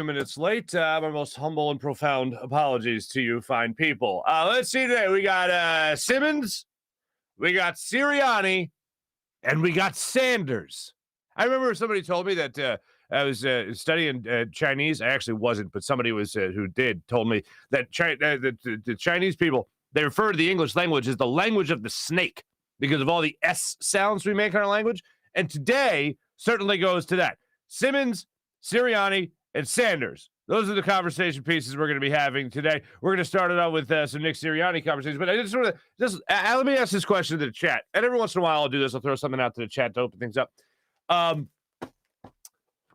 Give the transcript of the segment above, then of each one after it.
Minutes late. My most humble and profound apologies to you fine people. Let's see today. We got Simmons, we got Sirianni, and we got Sanders. I remember somebody told me that I was studying Chinese. I actually wasn't, but somebody was who did told me that the Chinese people, they refer to the English language as the language of the snake because of all the S sounds we make in our language. And today certainly goes to that. Simmons, Sirianni, and Sanders. Those are the conversation pieces we're going to be having today. We're going to start it out with some Nick Sirianni conversations. But I just want to let me ask this question to the chat. And every once in a while I'll do this. I'll throw something out to the chat to open things up.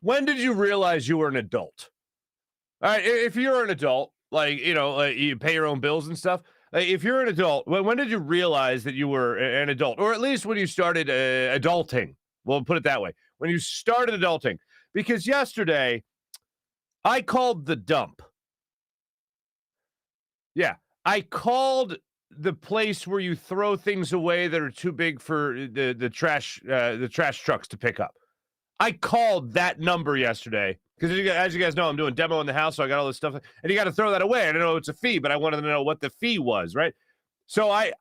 When did you realize you were an adult? All right, if you're an adult, like, you pay your own bills and stuff. Like, if you're an adult, when did you realize that you were an adult? Or at least when you started adulting. We'll put it that way. When you started adulting. Because yesterday, I called the dump. Yeah, I called the place where you throw things away that are too big for the trash trucks to pick up. I called that number yesterday because, as you guys know, I'm doing demo in the house, so I got all this stuff, and you got to throw that away. I don't know it's a fee, but I wanted to know what the fee was, right? So I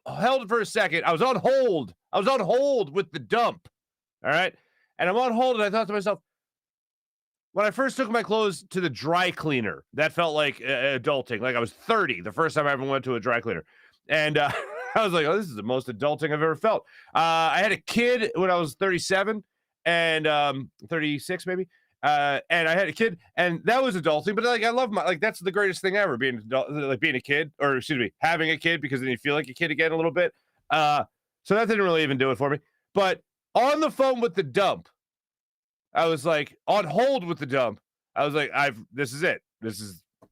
held it for a second. I was on hold. I was on hold with the dump, all right? And I'm on hold, and I thought to myself, when I first took my clothes to the dry cleaner, that felt like adulting. Like I was 30 the first time I ever went to a dry cleaner. And I was like, oh, this is the most adulting I've ever felt. I had a kid when I was 37 and 36 maybe. And I had a kid, and that was adulting. But like, I love that's the greatest thing ever, being a kid, or excuse me, having a kid, because then you feel like a kid again a little bit. So that didn't really even do it for me. But on the phone with the dump, I was like, on hold with the dump, I was like, this is it.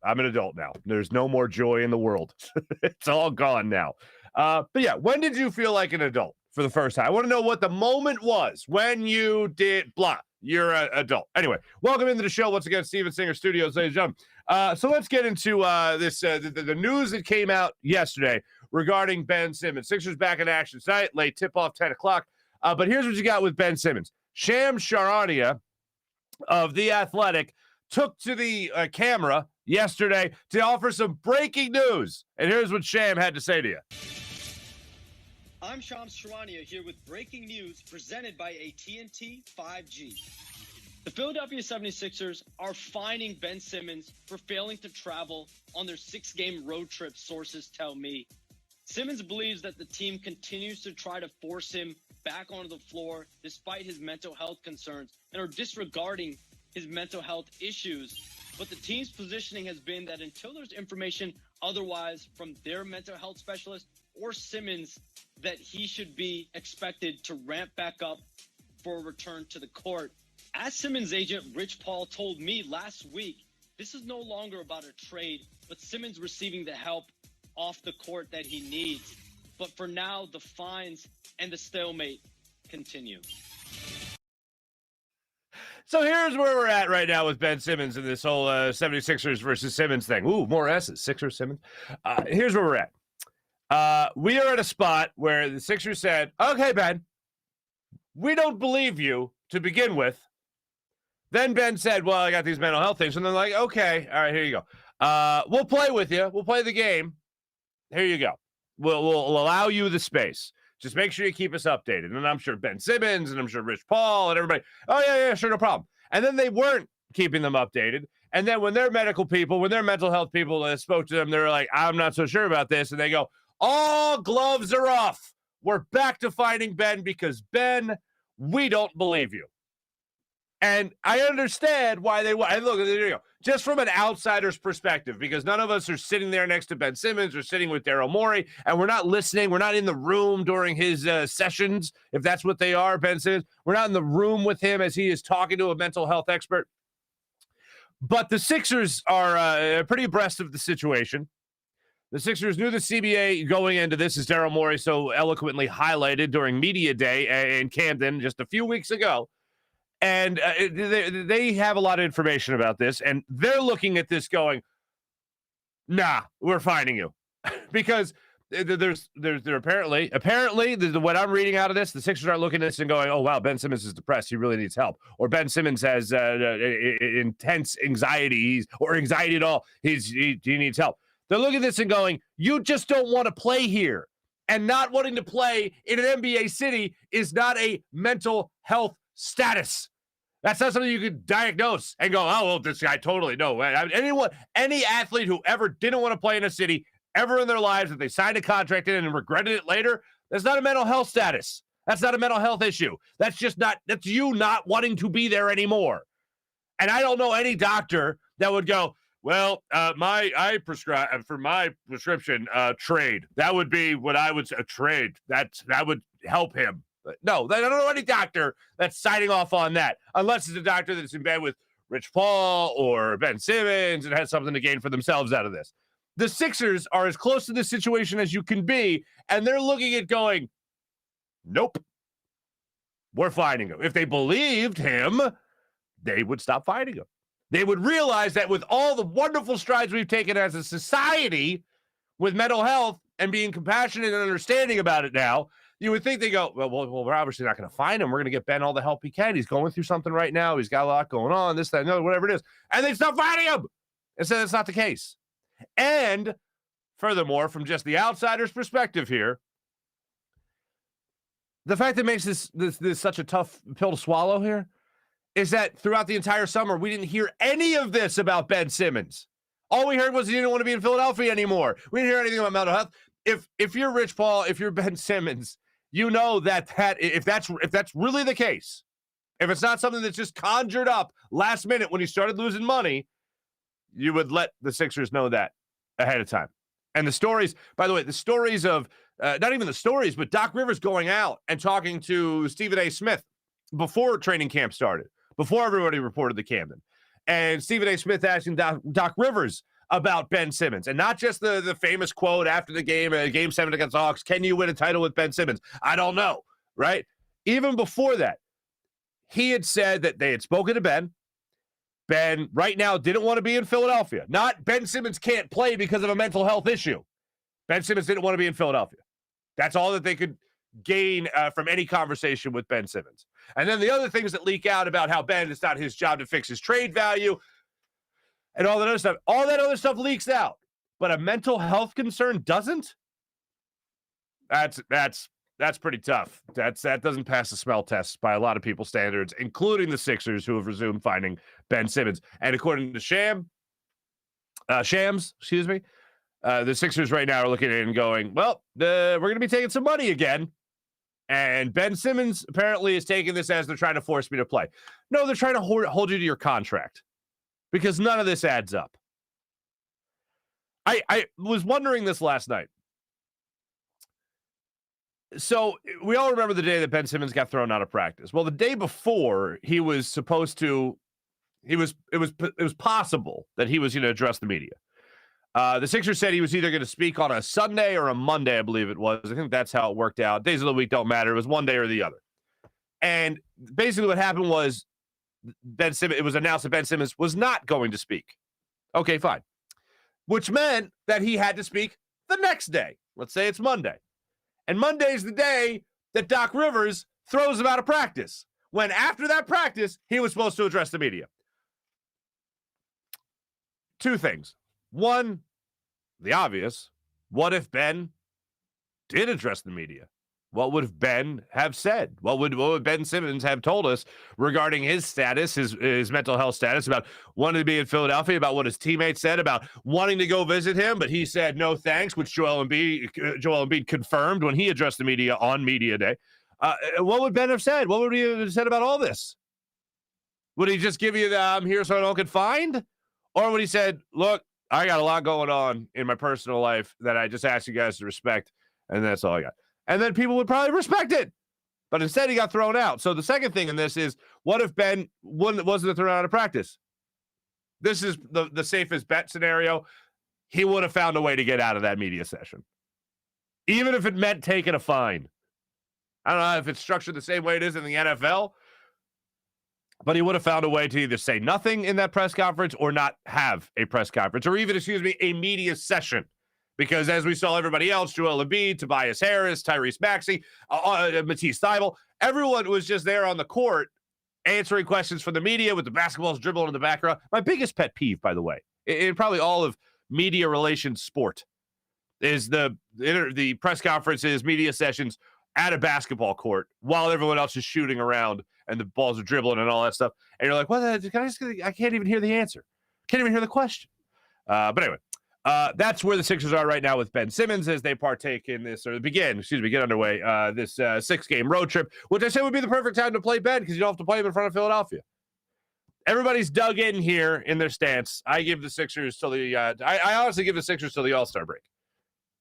I'm an adult now. There's no more joy in the world. It's all gone now. But yeah, when did you feel like an adult for the first time? I want to know what the moment was when you did blah. You're an adult. Anyway, welcome into the show once again, Steven Singer Studios, ladies and gentlemen. So let's get into this the news that came out yesterday regarding Ben Simmons. Sixers back in action tonight, late tip-off, 10 o'clock. But here's what you got with Ben Simmons. Shams Charania of The Athletic took to the camera yesterday to offer some breaking news. And here's what Sham had to say to you. I'm Shams Charania here with breaking news presented by AT&T 5G. The Philadelphia 76ers are fining Ben Simmons for failing to travel on their 6-game road trip, sources tell me. Simmons believes that the team continues to try to force him back onto the floor despite his mental health concerns and are disregarding his mental health issues. But the team's positioning has been that until there's information otherwise from their mental health specialist or Simmons, that he should be expected to ramp back up for a return to the court. As Simmons' agent Rich Paul told me last week, this is no longer about a trade, but Simmons receiving the help off the court that he needs. But for now, the fines and the stalemate continue. So here's where we're at right now with Ben Simmons and this whole 76ers versus Simmons thing. Ooh, more S's, Sixers, Simmons. Here's where we're at. We are at a spot where the Sixers said, okay, Ben, we don't believe you to begin with. Then Ben said, well, I got these mental health things. And they're like, okay, all right, here you go. We'll play with you. We'll play the game. Here you go. We'll allow you the space. Just make sure you keep us updated. And I'm sure Ben Simmons and I'm sure Rich Paul and everybody, oh, yeah, sure, no problem. And then they weren't keeping them updated. And then when their medical people, when their mental health people spoke to them, they're like, I'm not so sure about this. And they go, all gloves are off. We're back to fighting Ben because, Ben, we don't believe you. And I understand why they want. Look, there you go. Just from an outsider's perspective, because none of us are sitting there next to Ben Simmons or sitting with Daryl Morey, and we're not listening. We're not in the room during his sessions, if that's what they are, Ben Simmons. We're not in the room with him as he is talking to a mental health expert. But the Sixers are pretty abreast of the situation. The Sixers knew the CBA going into this, as Daryl Morey so eloquently highlighted during Media Day in Camden just a few weeks ago. And they have a lot of information about this, and they're looking at this going, nah, we're fining you. Because There's apparently what I'm reading out of this, the Sixers are looking at this and going, oh, wow, Ben Simmons is depressed. He really needs help. Or Ben Simmons has intense anxiety or anxiety at all. He needs help. They're looking at this and going, you just don't want to play here. And not wanting to play in an NBA city is not a mental health status. That's not something you could diagnose and go, oh, well, this guy totally, no. Any athlete who ever didn't want to play in a city ever in their lives, that they signed a contract in and regretted it later, that's not a mental health status. That's not a mental health issue. That's you not wanting to be there anymore. And I don't know any doctor that would go, well, I prescribe for my prescription, trade. That would be what I would say, a trade. That would help him. No, I don't know any doctor that's signing off on that, unless it's a doctor that's in bed with Rich Paul or Ben Simmons and has something to gain for themselves out of this. The Sixers are as close to this situation as you can be, and they're looking at going, nope, we're fighting him. If they believed him, they would stop fighting him. They would realize that with all the wonderful strides we've taken as a society with mental health and being compassionate and understanding about it now, you would think they go, well, we're obviously not going to find him. We're going to get Ben all the help he can. He's going through something right now. He's got a lot going on, this, that, and the other, whatever it is. And they stop fighting him. And so that's not the case. And furthermore, from just the outsider's perspective here, the fact that makes this such a tough pill to swallow here is that throughout the entire summer, we didn't hear any of this about Ben Simmons. All we heard was he didn't want to be in Philadelphia anymore. We didn't hear anything about mental health. If you're Rich Paul, if you're Ben Simmons, you know that if that's really the case, if it's not something that's just conjured up last minute when he started losing money, you would let the Sixers know that ahead of time. And the stories, by the way, the stories of, not even the stories, but Doc Rivers going out and talking to Stephen A. Smith before training camp started, before everybody reported to Camden. And Stephen A. Smith asking Doc Rivers about Ben Simmons. And not just the famous quote after the game, Game 7 against the Hawks, can you win a title with Ben Simmons? I don't know, right? Even before that, he had said that they had spoken to Ben. Ben right now didn't want to be in Philadelphia. Not Ben Simmons can't play because of a mental health issue. Ben Simmons didn't want to be in Philadelphia. That's all that they could gain from any conversation with Ben Simmons. And then the other things that leak out about how Ben, it's not his job to fix his trade value and all that other stuff leaks out. But a mental health concern doesn't? That's pretty tough. That doesn't pass the smell test by a lot of people's standards, including the Sixers, who have resumed finding Ben Simmons. And according to Shams, the Sixers right now are looking at it and going, well, we're going to be taking some money again. And Ben Simmons apparently is taking this as they're trying to force me to play. No, they're trying to hold you to your contract because none of this adds up. I was wondering this last night. So we all remember the day that Ben Simmons got thrown out of practice. Well, the day before, he was supposed to, it was possible that he was going to address the media. The Sixers said he was either going to speak on a Sunday or a Monday, I believe it was. I think that's how it worked out. Days of the week don't matter. It was one day or the other. And basically what happened was it was announced that Ben Simmons was not going to speak. Okay, fine. Which meant that he had to speak the next day. Let's say it's Monday. And Monday's the day that Doc Rivers throws him out of practice, when after that practice, he was supposed to address the media. Two things. One, the obvious. What if Ben did address the media? What would Ben have said? What would Ben Simmons have told us regarding his status, his mental health status, about wanting to be in Philadelphia, about what his teammates said, about wanting to go visit him, but he said no thanks, which Joel Embiid confirmed when he addressed the media on media day. What would Ben have said? What would he have said about all this? Would he just give you the I'm here so no one can find? Or would he said, look, I got a lot going on in my personal life that I just ask you guys to respect, and that's all I got. And then people would probably respect it. But instead, he got thrown out. So the second thing in this is, what if Ben wasn't thrown out of practice? This is the safest bet scenario. He would have found a way to get out of that media session, even if it meant taking a fine. I don't know if it's structured the same way it is in the NFL, but he would have found a way to either say nothing in that press conference or not have a press conference, or even, a media session, Because as we saw everybody else, Joel Embiid, Tobias Harris, Tyrese Maxey, Matisse Thybulle, everyone was just there on the court answering questions from the media with the basketballs dribbling in the background. My biggest pet peeve, by the way, in probably all of media relations sport, is the press conferences, media sessions at a basketball court while everyone else is shooting around and the balls are dribbling and all that stuff. And you're like, what? I can't even hear the answer. Can't even hear the question. But anyway, that's where the Sixers are right now with Ben Simmons as they partake in this, or get underway, this 6-game road trip, which I said would be the perfect time to play Ben because you don't have to play him in front of Philadelphia. Everybody's dug in here in their stance. I give the Sixers till the I honestly give the Sixers till the All-Star break.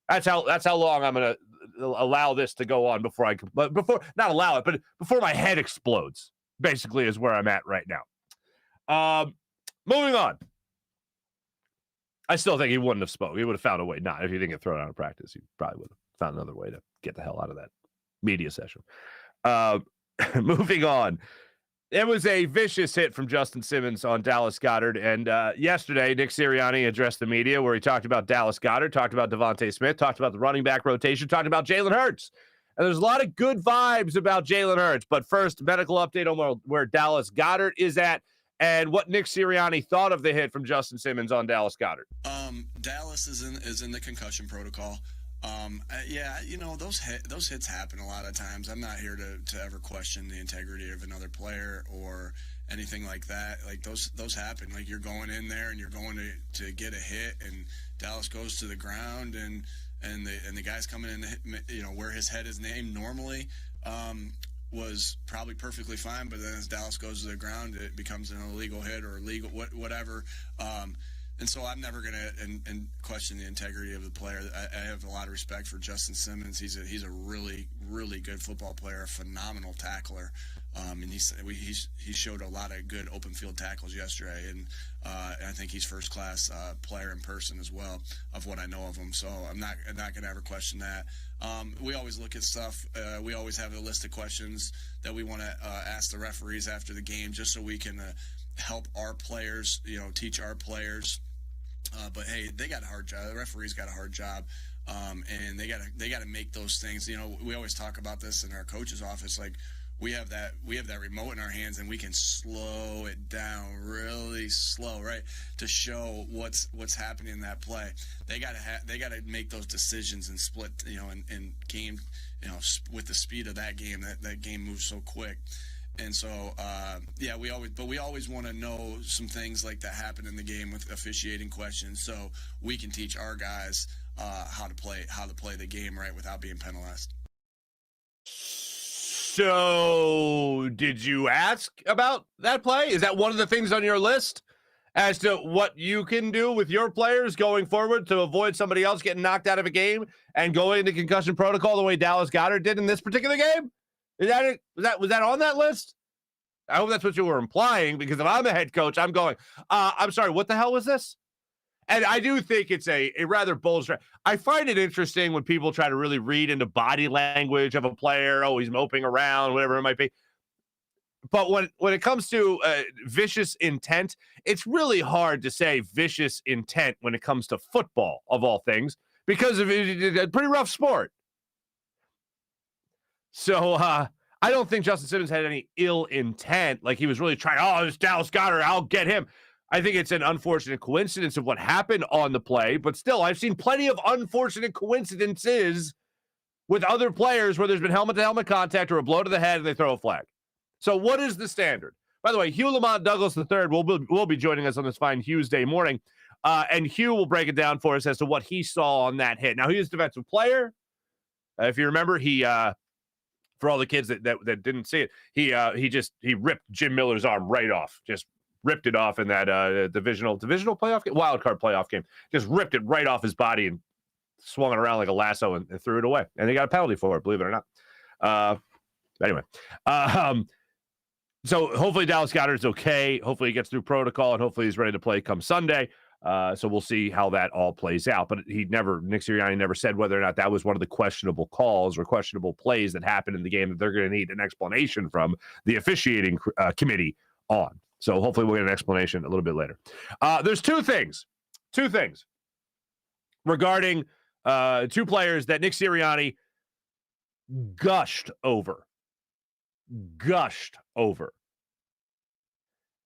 That's how long I'm going to allow this to go on before not allow it, but before my head explodes, basically is where I'm at right now. Moving on. I still think he wouldn't have spoke. He would have found a way. Not if he didn't get thrown out of practice, he probably would have found another way to get the hell out of that media session. Moving on. It was a vicious hit from Justin Simmons on Dallas Goedert. And yesterday, Nick Sirianni addressed the media where he talked about Dallas Goedert, talked about Devontae Smith, talked about the running back rotation, talked about Jalen Hurts. And there's a lot of good vibes about Jalen Hurts. But first, medical update on where Dallas Goedert is at and what Nick Sirianni thought of the hit from Justin Simmons on Dallas Goedert. Dallas is in the concussion protocol. Those hits happen a lot of times. I'm not here to ever question the integrity of another player or anything like that. Like those happen. Like you're going in there and you're going to get a hit, and Dallas goes to the ground, and the guy's coming in, where his head is named normally. Was probably perfectly fine, but then as Dallas goes to the ground, it becomes an illegal hit or illegal whatever. And so I'm never going to question the integrity of the player. I have a lot of respect for Justin Simmons. He's a really, really good football player, a phenomenal tackler. And he showed a lot of good open field tackles yesterday. And I think he's first class player in person as well, of what I know of him. So I'm not going to ever question that. We always look at stuff. We always have a list of questions that we want to ask the referees after the game, just so we can help our players, teach our players. But hey, they got a hard job. The referees got a hard job, and they got to make those things. We always talk about this in our coach's office. Like we have that remote in our hands, and we can slow it down really slow, right, to show what's happening in that play. They got to make those decisions and split, in game, with the speed of that game. That game moves so quick. And so, we always want to know some things like that happen in the game with officiating questions, so we can teach our guys how to play the game right without being penalized. So, did you ask about that play? Is that one of the things on your list as to what you can do with your players going forward to avoid somebody else getting knocked out of a game and going into concussion protocol the way Dallas Goedert did in this particular game? Is that it? Was that on that list? I hope that's what you were implying, because if I'm a head coach, I'm going, I'm sorry, what the hell was this? And I do think it's a rather bold stretch. I find it interesting when people try to really read into body language of a player. Oh, he's moping around, whatever it might be. But when it comes to vicious intent, it's really hard to say vicious intent when it comes to football, of all things, because it's a pretty rough sport. So I don't think Justin Simmons had any ill intent. Like he was really trying, it's Dallas Goedert, I'll get him. I think it's an unfortunate coincidence of what happened on the play. But still, I've seen plenty of unfortunate coincidences with other players where there's been helmet-to-helmet contact or a blow to the head and they throw a flag. So what is the standard? By the way, Hugh Lamont Douglas III will be joining us on this fine Hugh's Day morning. And Hugh will break it down for us as to what he saw on that hit. Now, he was a defensive player. If you remember, he for all the kids that didn't see it, he ripped Jim Miller's arm right off. Just ripped it off in that divisional playoff game, wild card playoff game. Just ripped it right off his body and swung it around like a lasso and threw it away. And they got a penalty for it, believe it or not. Anyway, so hopefully Dallas Goedert's okay. Hopefully he gets through protocol, and hopefully he's ready to play come Sunday. So we'll see how that all plays out. But Nick Sirianni never said whether or not that was one of the questionable calls or questionable plays that happened in the game that they're going to need an explanation from the officiating committee on. So hopefully we'll get an explanation a little bit later. There's two things regarding Two players that Nick Sirianni gushed over.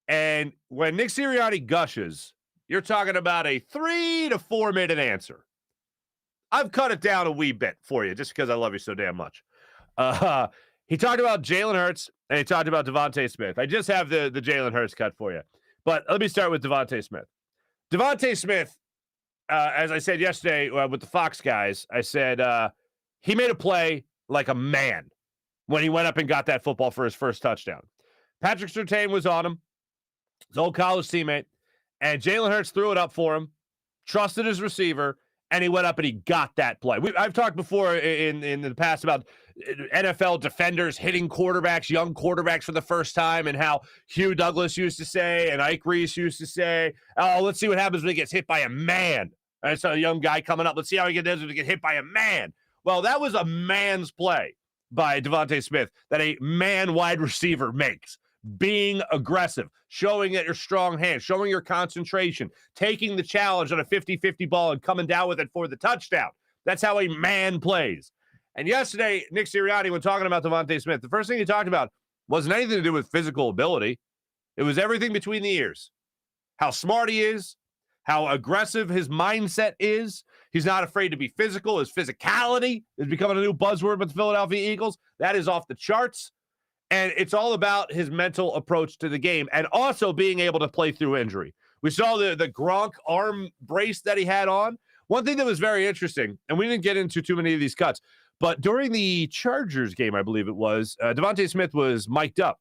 And when Nick Sirianni gushes, you're talking about a 3 to 4 minute answer. I've cut it down a wee bit for you just because I love you so damn much. He talked about Jalen Hurts and he talked about Devontae Smith. I just have the Jalen Hurts cut for you. But let me start with Devontae Smith. Devontae Smith, as I said yesterday with the Fox guys, I said he made a play like a man when he went up and got that football for his first touchdown. Patrick Surtain was on him, his old college teammate, and Jalen Hurts threw it up for him, trusted his receiver, and he went up and he got that play. I've talked before in the past about NFL defenders hitting quarterbacks, young quarterbacks for the first time, and how Hugh Douglas used to say and Ike Reese used to say, oh, let's see what happens when he gets hit by a man. And so a young guy coming up, let's see how he does when he gets hit by a man. Well, that was a man's play by Devontae Smith that a man wide receiver makes. Being aggressive, showing that your strong hand, showing your concentration, taking the challenge on a 50-50 ball and coming down with it for the touchdown. That's how a man plays. And yesterday, Nick Sirianni, when talking about Devontae Smith, the first thing he talked about wasn't anything to do with physical ability. It was everything between the ears. How smart he is, how aggressive his mindset is. He's not afraid to be physical. His physicality is becoming a new buzzword with the Philadelphia Eagles. That is off the charts. And it's all about his mental approach to the game and also being able to play through injury. We saw the Gronk arm brace that he had on. One thing that was very interesting, and we didn't get into too many of these cuts, but during the Chargers game, I believe it was, Devontae Smith was mic'd up.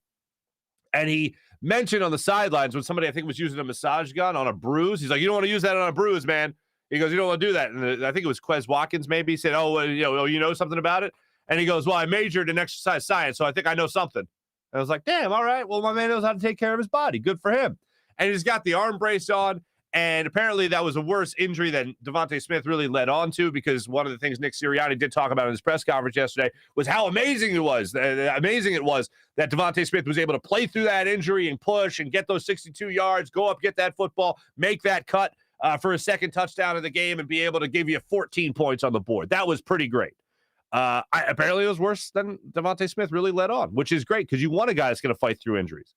And he mentioned on the sidelines when somebody, I think, was using a massage gun on a bruise. He's like, you don't want to use that on a bruise, man. He goes, you don't want to do that. And I think it was Quez Watkins maybe said, you know something about it? And he goes, well, I majored in exercise science, so I think I know something. And I was like, damn, all right. Well, my man knows how to take care of his body. Good for him. And he's got the arm brace on. And apparently that was a worse injury than Devontae Smith really led on to, because one of the things Nick Sirianni did talk about in his press conference yesterday was how amazing it was that Devontae Smith was able to play through that injury and push and get those 62 yards, go up, get that football, make that cut for a second touchdown of the game and be able to give you 14 points on the board. That was pretty great. Apparently it was worse than Devontae Smith really led on, which is great because you want a guy that's going to fight through injuries.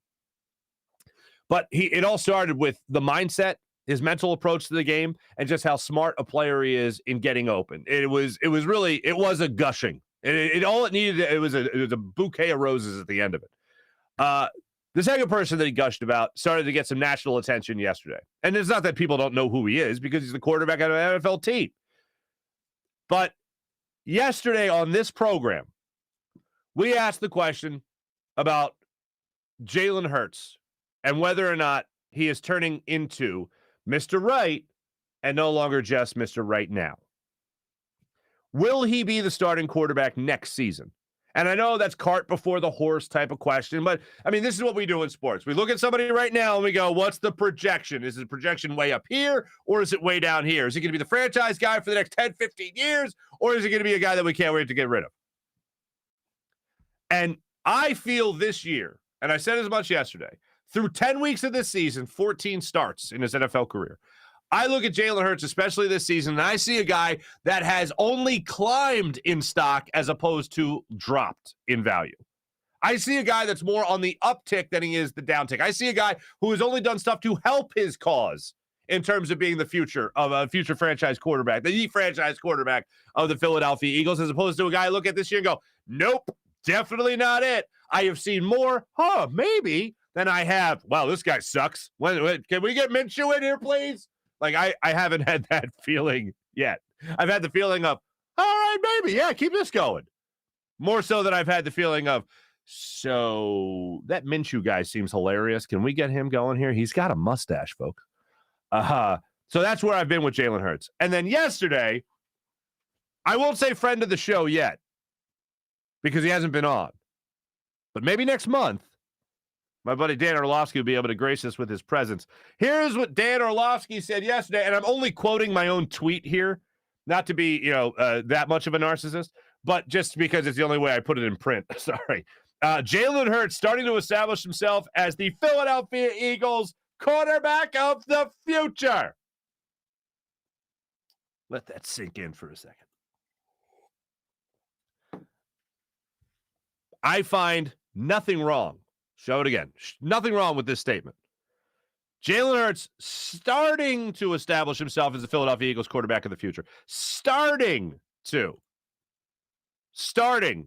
But it all started with the mindset, his mental approach to the game, and just how smart a player he is in getting open. It was a gushing. All it needed, it was a bouquet of roses at the end of it. The second person that he gushed about started to get some national attention yesterday. And it's not that people don't know who he is, because he's the quarterback of an NFL team. But yesterday on this program, we asked the question about Jalen Hurts and whether or not he is turning into Mr. Right and no longer just Mr. Right now. Will he be the starting quarterback next season? And I know that's cart before the horse type of question, but I mean, this is what we do in sports. We look at somebody right now and we go, what's the projection? Is the projection way up here or is it way down here? Is he going to be the franchise guy for the next 10, 15 years, or is he going to be a guy that we can't wait to get rid of? And I feel this year, and I said as much yesterday, through 10 weeks of this season, 14 starts in his NFL career, I look at Jalen Hurts, especially this season, and I see a guy that has only climbed in stock as opposed to dropped in value. I see a guy that's more on the uptick than he is the downtick. I see a guy who has only done stuff to help his cause in terms of being the future of a future franchise quarterback, the franchise quarterback of the Philadelphia Eagles, as opposed to a guy I look at this year and go, nope, definitely not it. I have seen more, maybe, than I have. Wow, this guy sucks. When can we get Minshew in here, please? Like, I haven't had that feeling yet. I've had the feeling of, all right, maybe, yeah, keep this going. More so than I've had the feeling of, so that Minshew guy seems hilarious. Can we get him going here? He's got a mustache, folks. So that's where I've been with Jalen Hurts. And then yesterday, I won't say friend of the show yet because he hasn't been on. But maybe next month, my buddy Dan Orlovsky will be able to grace us with his presence. Here's what Dan Orlovsky said yesterday, and I'm only quoting my own tweet here, not to be, that much of a narcissist, but just because it's the only way I put it in print. Sorry. Jalen Hurts starting to establish himself as the Philadelphia Eagles quarterback of the future. Let that sink in for a second. I find nothing wrong. Show it again. Nothing wrong with this statement. Jalen Hurts starting to establish himself as the Philadelphia Eagles quarterback of the future. Starting to. Starting.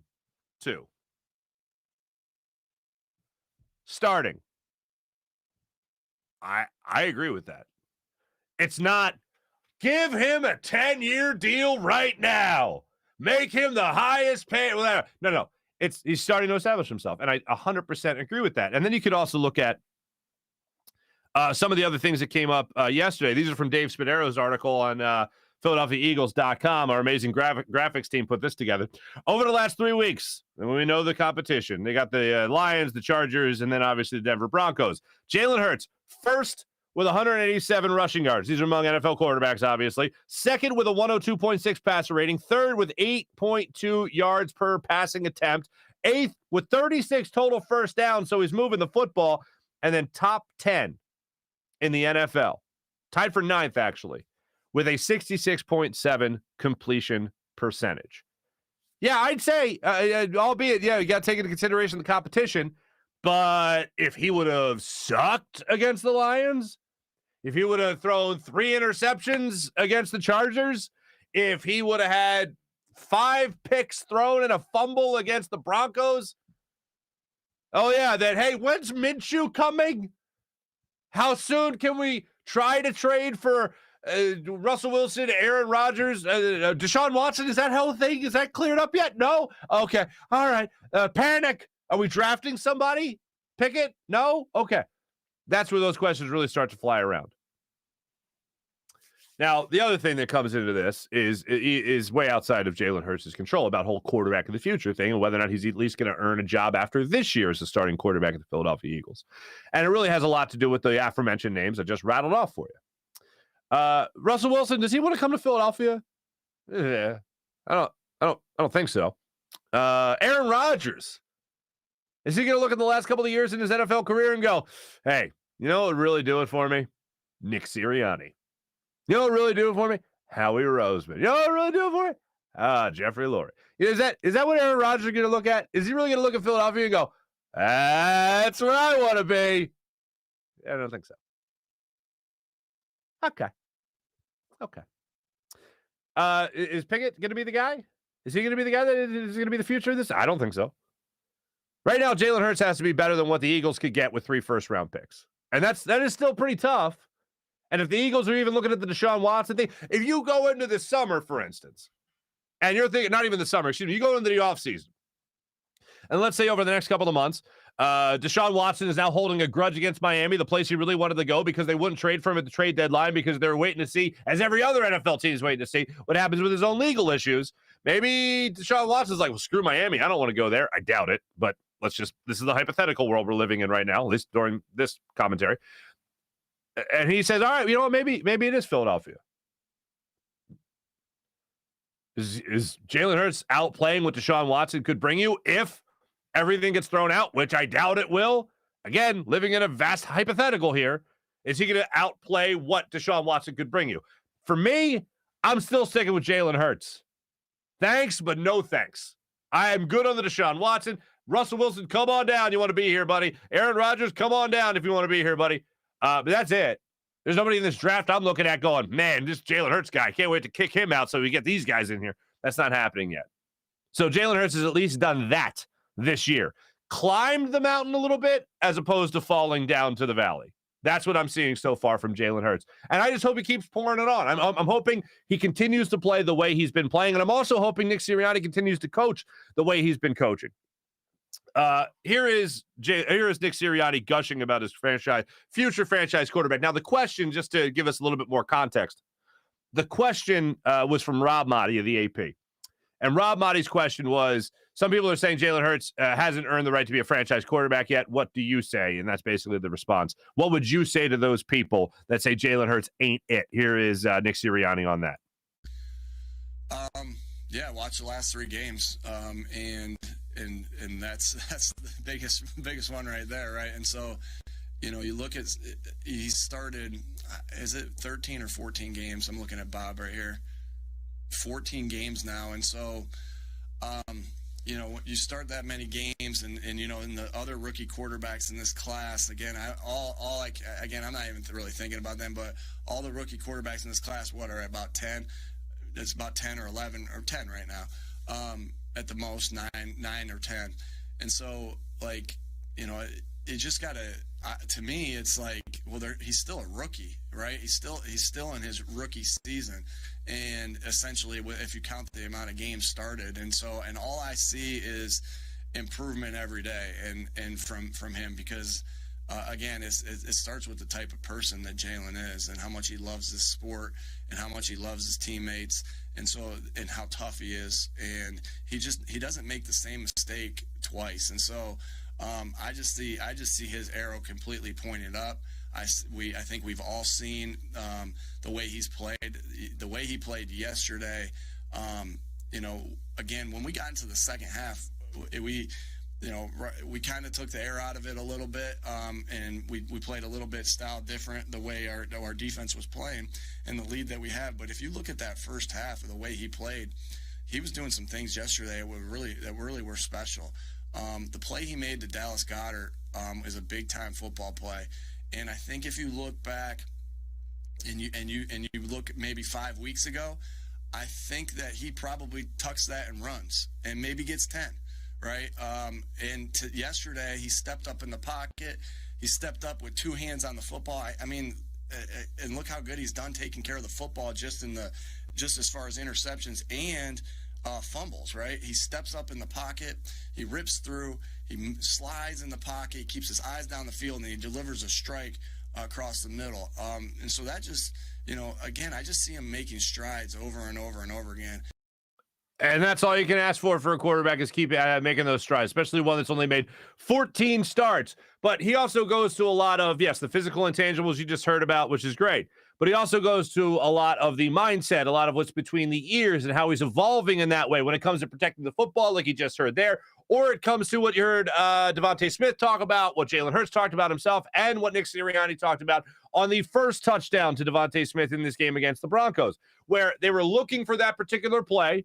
I agree with that. It's not give him a 10-year deal right now. Make him the highest paid. No. He's starting to establish himself, and I 100% agree with that. And then you could also look at some of the other things that came up yesterday. These are from Dave Spadero's article on PhiladelphiaEagles.com. Our amazing graphics team put this together. Over the last 3 weeks, and we know the competition. They got the Lions, the Chargers, and then obviously the Denver Broncos. Jalen Hurts, first with 187 rushing yards. These are among NFL quarterbacks, obviously. Second with a 102.6 passer rating. Third with 8.2 yards per passing attempt. Eighth with 36 total first downs, so he's moving the football. And then top 10 in the NFL. Tied for ninth, actually, with a 66.7 completion percentage. Yeah, I'd say, albeit, you got to take into consideration the competition, but if he would have sucked against the Lions, if he would have thrown 3 interceptions against the Chargers, if he would have had 5 picks thrown and a fumble against the Broncos, hey, when's Minshew coming? How soon can we try to trade for Russell Wilson, Aaron Rodgers, Deshaun Watson? Is that whole thing? Is that cleared up yet? No? Okay. All right. Panic. Are we drafting somebody? Pickett? No? Okay. That's where those questions really start to fly around. Now, the other thing that comes into this is way outside of Jalen Hurts' control about whole quarterback of the future thing and whether or not he's at least going to earn a job after this year as a starting quarterback of the Philadelphia Eagles. And it really has a lot to do with the aforementioned names I just rattled off for you. Russell Wilson, does he want to come to Philadelphia? Yeah, I don't think so. Aaron Rodgers, is he going to look at the last couple of years in his NFL career and go, hey, you know what would really do it for me? Nick Sirianni. You know what really do it for me? Howie Roseman. You know what really do it for me? Jeffrey Lurie. Is that what Aaron Rodgers is going to look at? Is he really going to look at Philadelphia and go, that's where I want to be? I don't think so. Okay. Is Pickett going to be the guy? Is he going to be the guy that is going to be the future of this? I don't think so. Right now, Jalen Hurts has to be better than what the Eagles could get with 3 first-round picks. And that is still pretty tough. And if the Eagles are even looking at the Deshaun Watson thing, if you go into the summer, for instance, and you're thinking, not even the summer, excuse me, you go into the offseason, and let's say over the next couple of months, Deshaun Watson is now holding a grudge against Miami, the place he really wanted to go, because they wouldn't trade for him at the trade deadline because they're waiting to see, as every other NFL team is waiting to see, what happens with his own legal issues. Maybe Deshaun Watson's like, well, screw Miami. I don't want to go there. I doubt it, but this is the hypothetical world we're living in right now, at least during this commentary. And he says, all right, you know what, maybe it is Philadelphia. Is Jalen Hurts outplaying what Deshaun Watson could bring you if everything gets thrown out, which I doubt it will? Again, living in a vast hypothetical here. Is he going to outplay what Deshaun Watson could bring you? For me, I'm still sticking with Jalen Hurts. Thanks, but no thanks. I am good on the Deshaun Watson. Russell Wilson, come on down. You want to be here, buddy. Aaron Rodgers, come on down if you want to be here, buddy. But that's it. There's nobody in this draft I'm looking at going, man, this Jalen Hurts guy, can't wait to kick him out so we get these guys in here. That's not happening yet. So Jalen Hurts has at least done that this year. Climbed the mountain a little bit as opposed to falling down to the valley. That's what I'm seeing so far from Jalen Hurts. And I just hope he keeps pouring it on. I'm hoping he continues to play the way he's been playing. And I'm also hoping Nick Sirianni continues to coach the way he's been coaching. Here is Nick Sirianni gushing about his future franchise quarterback. Now, the question, just to give us a little bit more context, the question was from Rob Motti of the AP. And Rob Motti's question was, some people are saying Jalen Hurts hasn't earned the right to be a franchise quarterback yet. What do you say? And that's basically the response. What would you say to those people that say Jalen Hurts ain't it? Here is Nick Sirianni on that. Yeah, watch the last 3 games, and that's the biggest one right there, right? And so, you know, you look at, he started, is it 13 or 14 games? I'm looking at Bob right here. 14 games now. And so, you know, you start that many games and you know, in the other rookie quarterbacks in this class, again, again, I'm not even really thinking about them, but all the rookie quarterbacks in this class, what, are about 10? It's about 10 or 11 or 10 right now, at the most, 9 or 10. And so, like, you know, it just got to me, it's like, well, he's still a rookie, right? He's still in his rookie season. And essentially, if you count the amount of games started, and all I see is improvement every day, and from him, because again, it starts with the type of person that Jalen is, and how much he loves this sport, and how much he loves his teammates, and how tough he is, and he doesn't make the same mistake twice, and so I just see his arrow completely pointed up. I think we've all seen the way he's played, the way he played yesterday. You know, again, when we got into the second half, we kind of took the air out of it a little bit, and we played a little bit style different, the way our defense was playing and the lead that we had. But if you look at that first half of the way he played, he was doing some things yesterday that really were special. The play he made to Dallas Goedert is a big time football play. And I think if you look back and you look maybe 5 weeks ago, I think that he probably tucks that and runs and maybe gets 10, right? Yesterday, he stepped up in the pocket. He stepped up with two hands on the football. I mean, and look how good he's done taking care of the football just as far as interceptions and fumbles, right? He steps up in the pocket, he rips through, he slides in the pocket, he keeps his eyes down the field, and he delivers a strike across the middle. And so that just, you know, again, I just see him making strides over and over and over again. And that's all you can ask for a quarterback, is keep making those strides, especially one that's only made 14 starts. But he also goes to a lot of, yes, the physical intangibles you just heard about, which is great. But he also goes to a lot of the mindset, a lot of what's between the ears, and how he's evolving in that way when it comes to protecting the football, like you just heard there, or it comes to what you heard Devontae Smith talk about, what Jalen Hurts talked about himself, and what Nick Sirianni talked about on the first touchdown to Devontae Smith in this game against the Broncos, where they were looking for that particular play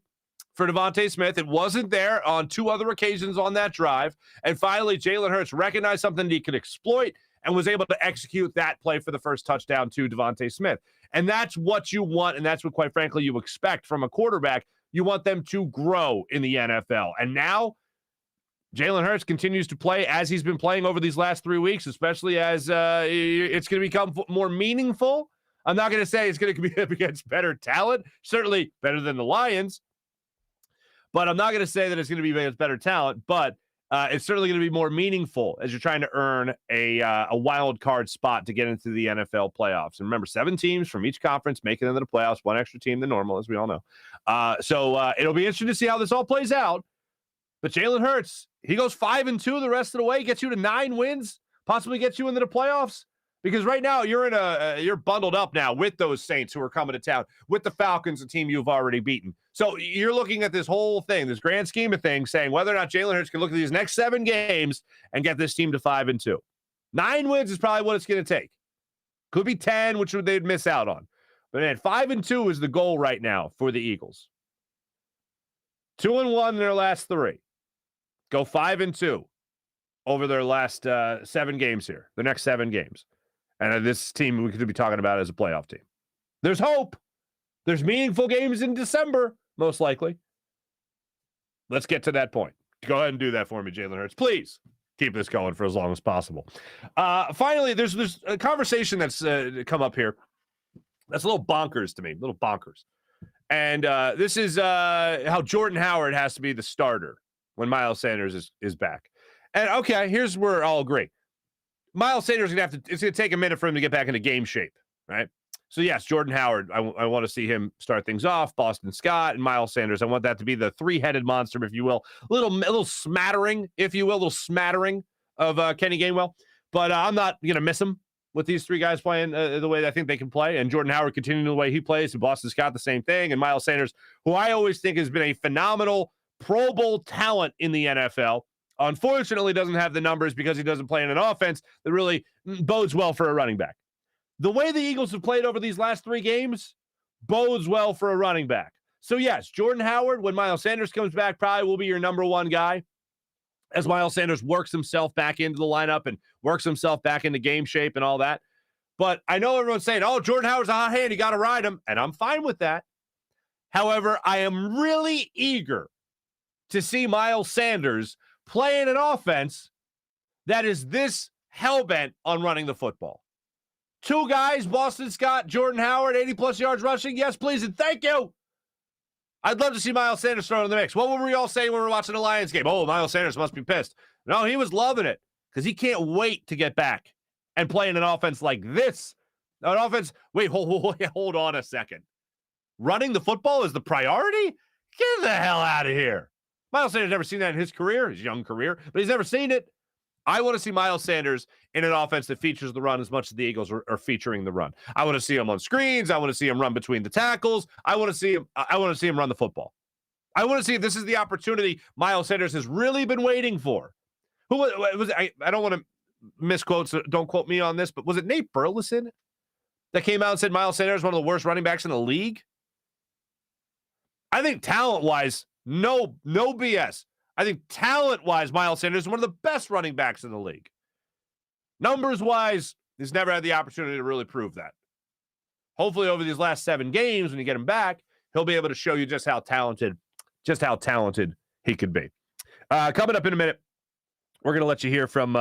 for Devontae Smith. It wasn't there on two other occasions on that drive. And finally, Jalen Hurts recognized something that he could exploit and was able to execute that play for the first touchdown to Devontae Smith. And that's what you want, and that's what, quite frankly, you expect from a quarterback. You want them to grow in the NFL. And now Jalen Hurts continues to play as he's been playing over these last 3 weeks, especially as it's going to become more meaningful. I'm not going to say it's going to be against better talent, certainly better than the Lions, but I'm not going to say that it's going to be against better talent, but it's certainly going to be more meaningful as you're trying to earn a wild card spot to get into the NFL playoffs. And remember, 7 teams from each conference making it into the playoffs, one extra team than normal, as we all know. So it'll be interesting to see how this all plays out. But Jalen Hurts, he goes 5-2 the rest of the way, gets you to 9 wins, possibly gets you into the playoffs. Because right now you're bundled up now with those Saints who are coming to town, with the Falcons, a team you've already beaten. So you're looking at this whole thing, this grand scheme of things, saying whether or not Jalen Hurts can look at these next 7 games and get this team to 5-2. 9 wins is probably what it's going to take. Could be 10, which they'd miss out on. But man, 5-2 is the goal right now for the Eagles. 2-1 in their last 3. Go 5-2 over their last 7 games here, the next 7 games. And this team we could be talking about as a playoff team. There's hope. There's meaningful games in December, most likely. Let's get to that point. Go ahead and do that for me, Jalen Hurts. Please keep this going for as long as possible. Finally, there's a conversation that's come up here that's a little bonkers to me, a little bonkers. And this is how Jordan Howard has to be the starter when Miles Sanders is back. And, okay, here's where I'll agree. Miles Sanders it's going to take a minute for him to get back into game shape, right? So, yes, Jordan Howard, I want to see him start things off. Boston Scott and Miles Sanders. I want that to be the 3-headed monster, if you will. A little smattering, if you will, a little smattering of Kenny Gainwell. But I'm not going to miss him with these 3 guys playing the way I think they can play. And Jordan Howard continuing the way he plays. And Boston Scott, the same thing. And Miles Sanders, who I always think has been a phenomenal Pro Bowl talent in the NFL. Unfortunately, doesn't have the numbers because he doesn't play in an offense that really bodes well for a running back. The way the Eagles have played over these last 3 games bodes well for a running back. So, yes, Jordan Howard, when Miles Sanders comes back, probably will be your number one guy as Miles Sanders works himself back into the lineup and works himself back into game shape and all that. But I know everyone's saying, oh, Jordan Howard's a hot hand. You got to ride him. And I'm fine with that. However, I am really eager to see Miles Sanders play in an offense that is this hell-bent on running the football. Two guys, Boston Scott, Jordan Howard, 80-plus yards rushing. Yes, please, and thank you. I'd love to see Miles Sanders thrown in the mix. What were we all saying when we were watching the Lions game? Oh, Miles Sanders must be pissed. No, he was loving it because he can't wait to get back and play in an offense like this. An offense, wait, hold on a second. Running the football is the priority? Get the hell out of here. Miles Sanders never seen that in his career, his young career, but he's never seen it. I want to see Miles Sanders in an offense that features the run as much as the Eagles are featuring the run. I want to see him on screens. I want to see him run between the tackles. I want to see him run the football. I want to see if this is the opportunity Miles Sanders has really been waiting for. Who was I don't want to misquote, so don't quote me on this, but was it Nate Burleson that came out and said Miles Sanders is one of the worst running backs in the league? I think talent-wise, no BS. I think talent-wise, Miles Sanders is one of the best running backs in the league. Numbers-wise, he's never had the opportunity to really prove that. Hopefully, over these last 7 games, when you get him back, he'll be able to show you just how talented he could be. Coming up in a minute, we're going to let you hear from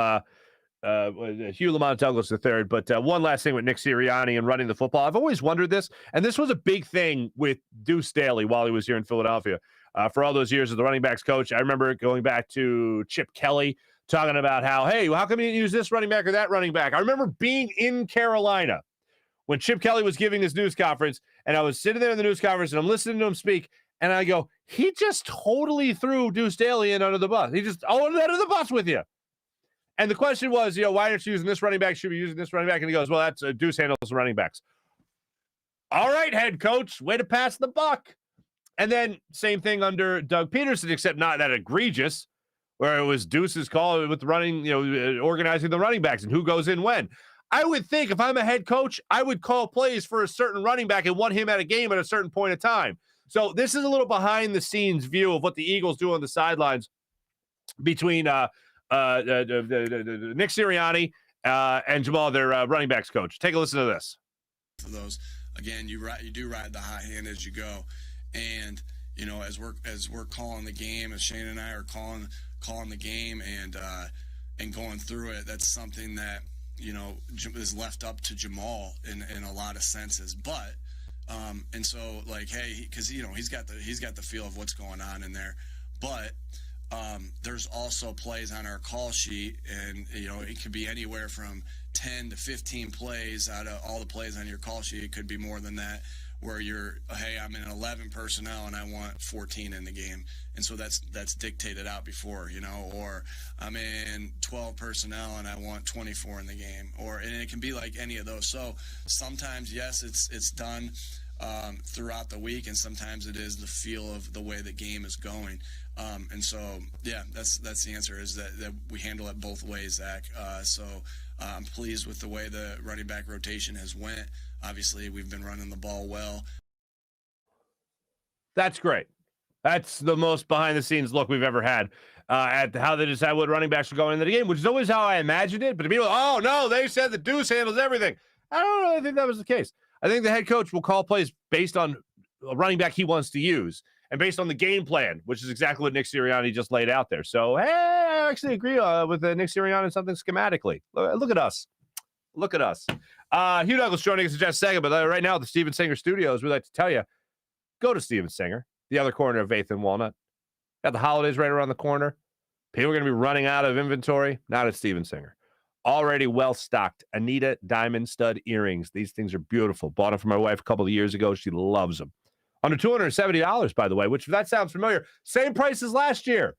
Hugh Lamont Douglas III. But one last thing with Nick Sirianni and running the football. I've always wondered this, and this was a big thing with Deuce Staley while he was here in Philadelphia. For all those years as the running backs coach, I remember going back to Chip Kelly talking about how come you didn't use this running back or that running back? I remember being in Carolina when Chip Kelly was giving his news conference, and I was sitting there in the news conference, and I'm listening to him speak, and I go, he just totally threw Deuce Staley in under the bus. He just under the bus with you. And the question was, why aren't you using this running back? Should be using this running back? And he goes, well, that's Deuce handles the running backs. All right, head coach, way to pass the buck. And then same thing under Doug Peterson, except not that egregious, where it was Deuce's call with running, organizing the running backs and who goes in when. I would think if I'm a head coach, I would call plays for a certain running back and want him at a game at a certain point of time. So this is a little behind the scenes view of what the Eagles do on the sidelines between Nick Sirianni and Jamal, their running backs coach. Take a listen to this. For those, again, you do ride the hot hand as you go. And as we're calling the game, as Shane and I are calling the game and going through it, that's something that is left up to Jamal in a lot of senses. But and so because he's got the feel of what's going on in there. But there's also plays on our call sheet, and it could be anywhere from 10 to 15 plays out of all the plays on your call sheet. It could be more than that, where I'm in 11 personnel and I want 14 in the game. And so that's dictated out before, or I'm in 12 personnel and I want 24 in the game, and it can be like any of those. So sometimes, yes, it's done throughout the week, and sometimes it is the feel of the way the game is going. And so, yeah, that's the answer, is that we handle it both ways, Zach. So I'm pleased with the way the running back rotation has went. Obviously, we've been running the ball well. That's great. That's the most behind-the-scenes look we've ever had at how they decide what running backs are going into the game, which is always how I imagined it. But to be like, oh, no, they said the Deuce handles everything. I don't really think that was the case. I think the head coach will call plays based on a running back he wants to use and based on the game plan, which is exactly what Nick Sirianni just laid out there. So, hey, I actually agree with Nick Sirianni something schematically. Look at us. Look at us. Hugh Douglas joining us in just a second, but right now at the Steven Singer Studios, we'd like to tell you, go to Steven Singer, the other corner of 8th and Walnut. Got the holidays right around the corner. People are going to be running out of inventory. Not at Steven Singer. Already well-stocked Anita diamond stud earrings. These things are beautiful. Bought them for my wife a couple of years ago. She loves them. Under $270, by the way, which, if that sounds familiar, same price as last year.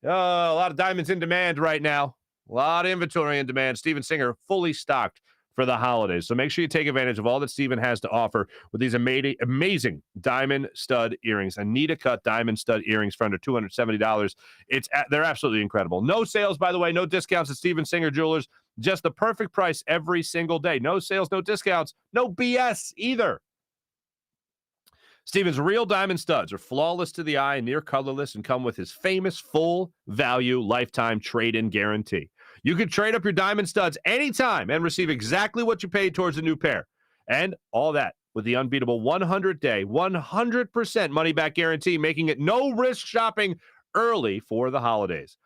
A lot of diamonds in demand right now. A lot of inventory in demand. Steven Singer fully stocked for the holidays. So make sure you take advantage of all that Steven has to offer with these amazing diamond stud earrings. Anita cut diamond stud earrings for under $270. They're absolutely incredible. No sales, by the way, no discounts at Steven Singer Jewelers. Just the perfect price every single day. No sales, no discounts, no BS either. Steven's real diamond studs are flawless to the eye, near colorless, and come with his famous full value lifetime trade-in guarantee. You can trade up your diamond studs anytime and receive exactly what you paid towards a new pair. And all that with the unbeatable 100-day, 100% money-back guarantee, making it no-risk shopping early for the holidays.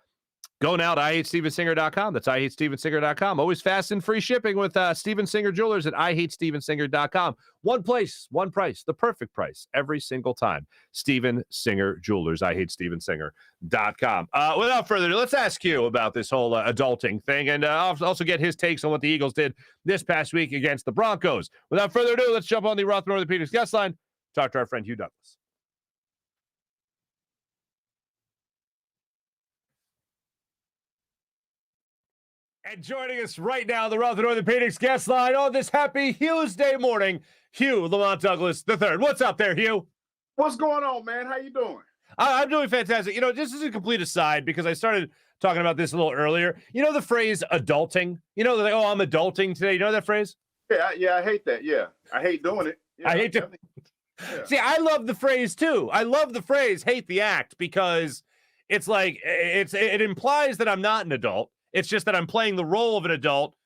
Go now to IHateStevenSinger.com. That's IHateStevenSinger.com. Always fast and free shipping with Steven Singer Jewelers at IHateStevenSinger.com. One place, one price, the perfect price every single time. Steven Singer Jewelers, IHateStevenSinger.com. Without further ado, let's ask Hugh about this whole adulting thing, and also get his takes on what the Eagles did this past week against the Broncos. Without further ado, let's jump on the Rothman Orthopaedics guest line, talk to our friend Hugh Douglas. And joining us right now, the Rothman Orthopaedics guest line on this happy Hugh's Day morning, Hugh Lamont Douglas III. What's up there, Hugh? What's going on, man? How you doing? I'm doing fantastic. You know, just as a complete aside, because I started talking about this a little earlier, you know the phrase adulting? You know, like, oh, I'm adulting today. You know that phrase? Yeah, I hate that. Yeah, I hate doing it. Yeah, I hate to. Yeah. See, I love the phrase too. I love the phrase "hate the act" because it's like it implies that I'm not an adult. It's just that I'm playing the role of an adult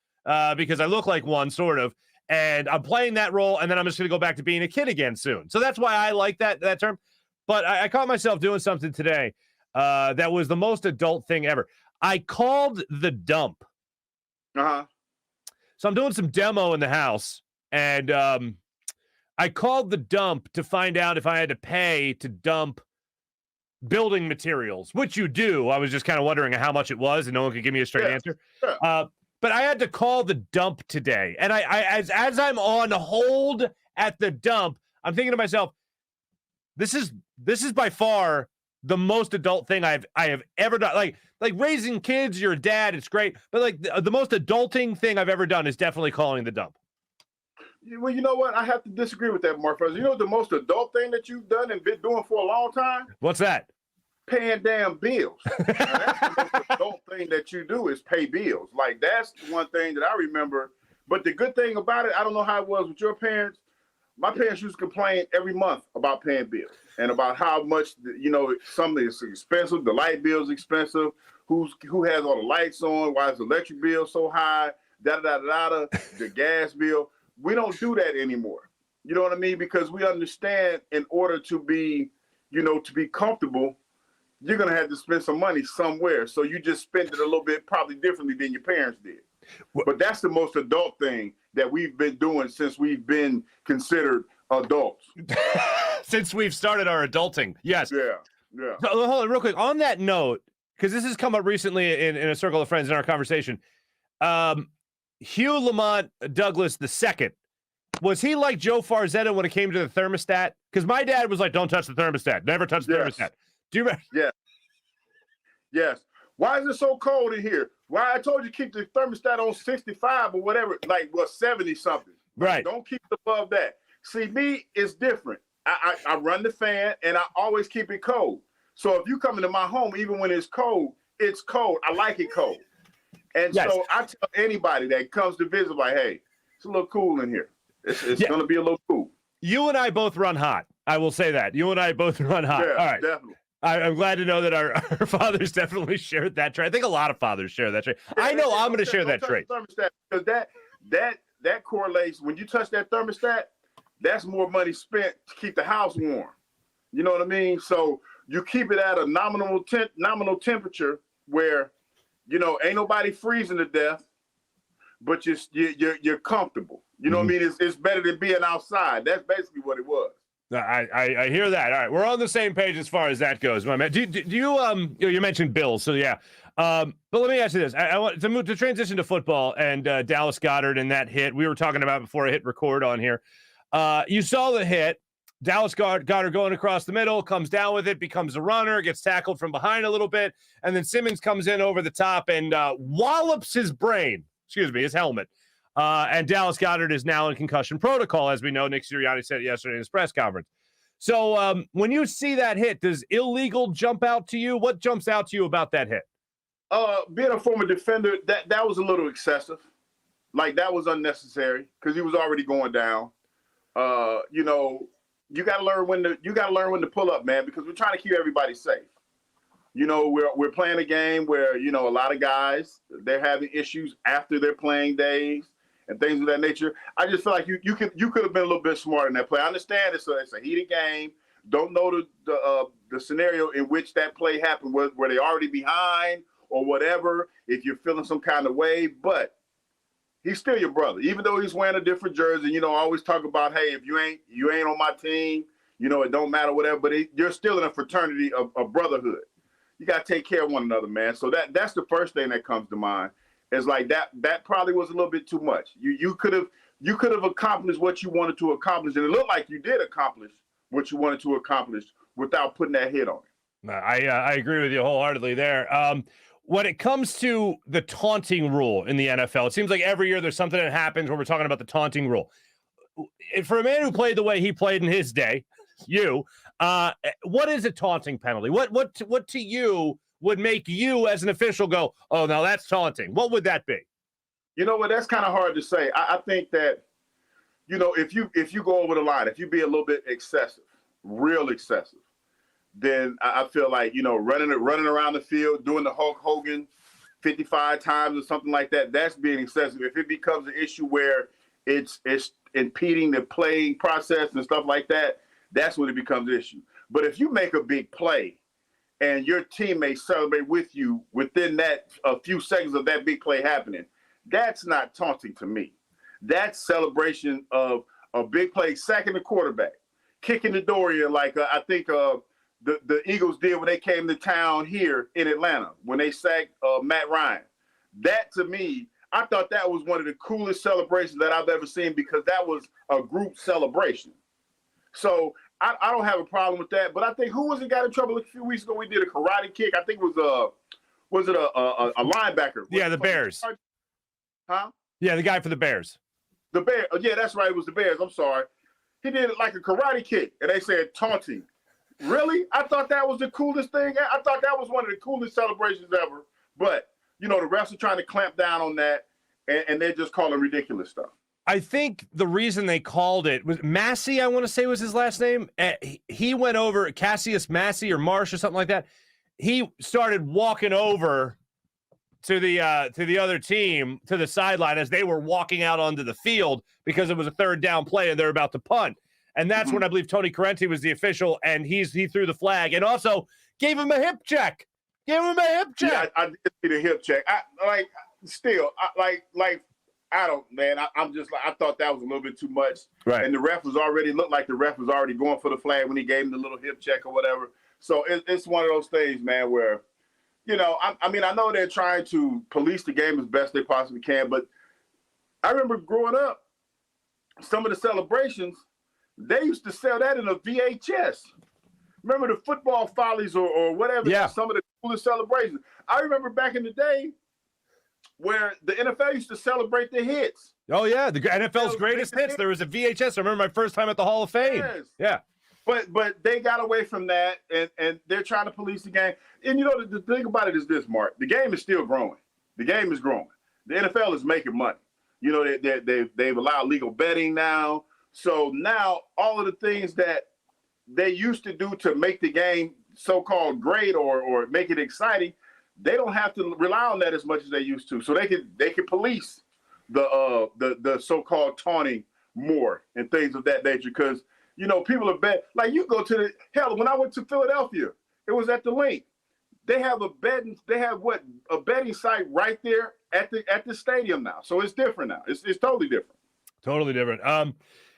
because I look like one, sort of, and I'm playing that role, and then I'm just going to go back to being a kid again soon. So that's why I like that term. But I caught myself doing something today that was the most adult thing ever. I called the dump. Uh-huh. So I'm doing some demo in the house, and I called the dump to find out if I had to pay to dump building materials, which you do. I was just kind of wondering how much it was, and no one could give me a straight answer. Yeah. But I had to call the dump today, and as I'm on hold at the dump, I'm thinking to myself, this is by far the most adult thing I have ever done. Like raising kids, you're a dad, it's great, but like the most adulting thing I've ever done is definitely calling the dump. Well, you know what? I have to disagree with that, Marc. You know the most adult thing that you've done and been doing for a long time? What's that? Paying damn bills. Now, that's the most adult thing that you do is pay bills. Like, that's one thing that I remember. But the good thing about it, I don't know how it was with your parents. My parents used to complain every month about paying bills and about how much, something is expensive. The light bill's expensive. Who has all the lights on? Why is the electric bill so high? The gas bill. We don't do that anymore. You know what I mean? Because we understand in order to be, to be comfortable, you're going to have to spend some money somewhere. So you just spend it a little bit probably differently than your parents did. But that's the most adult thing that we've been doing since we've been considered adults. Since we've started our adulting. Yes. Yeah. So, hold on real quick. On that note, because this has come up recently in a circle of friends in our conversation, Hugh Lamont Douglas II, was he like Joe Farzetta when it came to the thermostat? Because my dad was like, don't touch the thermostat. Never touch the thermostat. Do you remember? Yeah. Yes. Why is it so cold in here? Why I told you keep the thermostat on 65 or whatever, 70 something. Right. Don't keep it above that. See, me, it's different. I run the fan and I always keep it cold. So if you come into my home, even when it's cold, I like it cold. And so I tell anybody that comes to visit, like, hey, it's a little cool in here. It's going to be a little cool. You and I both run hot. I will say that. You and I both run hot. Yeah, all right. Definitely. I'm glad to know that our fathers definitely shared that trait. I think a lot of fathers share that trait. I know I'm going to share that trait. Because that correlates. When you touch that thermostat, that's more money spent to keep the house warm. You know what I mean? So you keep it at a nominal temperature where, ain't nobody freezing to death, but you're comfortable. You know what I mean? It's better than being outside. That's basically what it was. I hear that. All right, we're on the same page as far as that goes, my man. Do you you mentioned Bills, so yeah. But let me ask you this: I want to transition to football and Dallas Goedert and that hit we were talking about before I hit record on here. You saw the hit. Dallas Goedert going across the middle, comes down with it, becomes a runner, gets tackled from behind a little bit, and then Simmons comes in over the top and wallops his his helmet. And Dallas Goedert is now in concussion protocol, as we know. Nick Sirianni said it yesterday in his press conference. So when you see that hit, does illegal jump out to you? What jumps out to you about that hit? Being a former defender, that was a little excessive. Like, that was unnecessary because he was already going down. you got to learn when to pull up, man, because we're trying to keep everybody safe. You know, we're playing a game where, you know, a lot of guys, they're having issues after their playing days and things of that nature. I just feel like you could have been a little bit smarter in that play. I understand it's a heated game. Don't know the scenario in which that play happened, where they already behind or whatever, if you're feeling some kind of way, but he's still your brother, even though he's wearing a different jersey. You know, I always talk about, hey, if you ain't on my team, you know, it don't matter, whatever, but you're still in a fraternity of brotherhood. You got to take care of one another, man. So that's the first thing that comes to mind. Is like that probably was a little bit too much. You could have accomplished what you wanted to accomplish, and it looked like you did accomplish what you wanted to accomplish without putting that hit on it. I agree with you wholeheartedly there. When it comes to the taunting rule in the NFL, it seems like every year there's something that happens where we're talking about the taunting rule. For a man who played the way he played in his day, what is a taunting penalty? What to you would make you as an official go, oh, now that's taunting? What would that be? You know what? That's kind of hard to say. I think that, you know, if you go over the line, if you be a little bit excessive, real excessive, then I feel like, you know, running around the field, doing the Hulk Hogan 55 times or something like that, that's being excessive. If it becomes an issue where it's impeding the playing process and stuff like that, that's when it becomes an issue. But if you make a big play and your teammates celebrate with you within that a few seconds of that big play happening, that's not taunting to me. That's celebration of a big play, sacking the quarterback, kicking the door in, like I think the Eagles did when they came to town here in Atlanta, when they sacked Matt Ryan. That, to me, I thought that was one of the coolest celebrations that I've ever seen, because that was a group celebration. So I don't have a problem with that. But I think, who was it got in trouble a few weeks ago? We did a karate kick. I think it was a linebacker? Yeah, the Bears. Huh? Yeah, the guy for the Bears. The Bears. Oh, yeah, that's right. It was the Bears. I'm sorry. He did it like a karate kick, and they said taunting. Really? I thought that was the coolest thing. I thought that was one of the coolest celebrations ever. But, you know, the refs are trying to clamp down on that, and they're just calling ridiculous stuff. I think the reason they called it was Massey, I want to say was his last name. He went over, Cassius Massey or Marsh or something like that. He started walking over to the other team, to the sideline, as they were walking out onto the field, because it was a third down play and they're about to punt. And that's when I believe Tony Correnti was the official, and he threw the flag and also gave him a hip check. Yeah, I did see the hip check. I thought that was a little bit too much. Right. And the ref looked like the ref was already going for the flag when he gave him the little hip check or whatever. So it's one of those things, man, where, you know, I mean, I know they're trying to police the game as best they possibly can, but I remember growing up, some of the celebrations, they used to sell that in a VHS. Remember the football follies or whatever? Yeah. Some of the coolest celebrations. I remember back in the day where the NFL used to celebrate the hits. Oh, yeah, the NFL's greatest hits. There was a VHS. I remember my first time at the Hall of Fame. Yes. Yeah. But they got away from that, and they're trying to police the game. And, you know, the thing about it is this, Mark. The game is still growing. The game is growing. The NFL is making money. You know, they've allowed legal betting now. So now all of the things that they used to do to make the game so-called great or make it exciting, they don't have to rely on that as much as they used to. So they can police the so-called taunting more and things of that nature, because, you know, people are bet. Like, you go to when I went to Philadelphia, it was at the Link. They have a betting site right there at the stadium now. So it's different now. It's totally different. Totally different.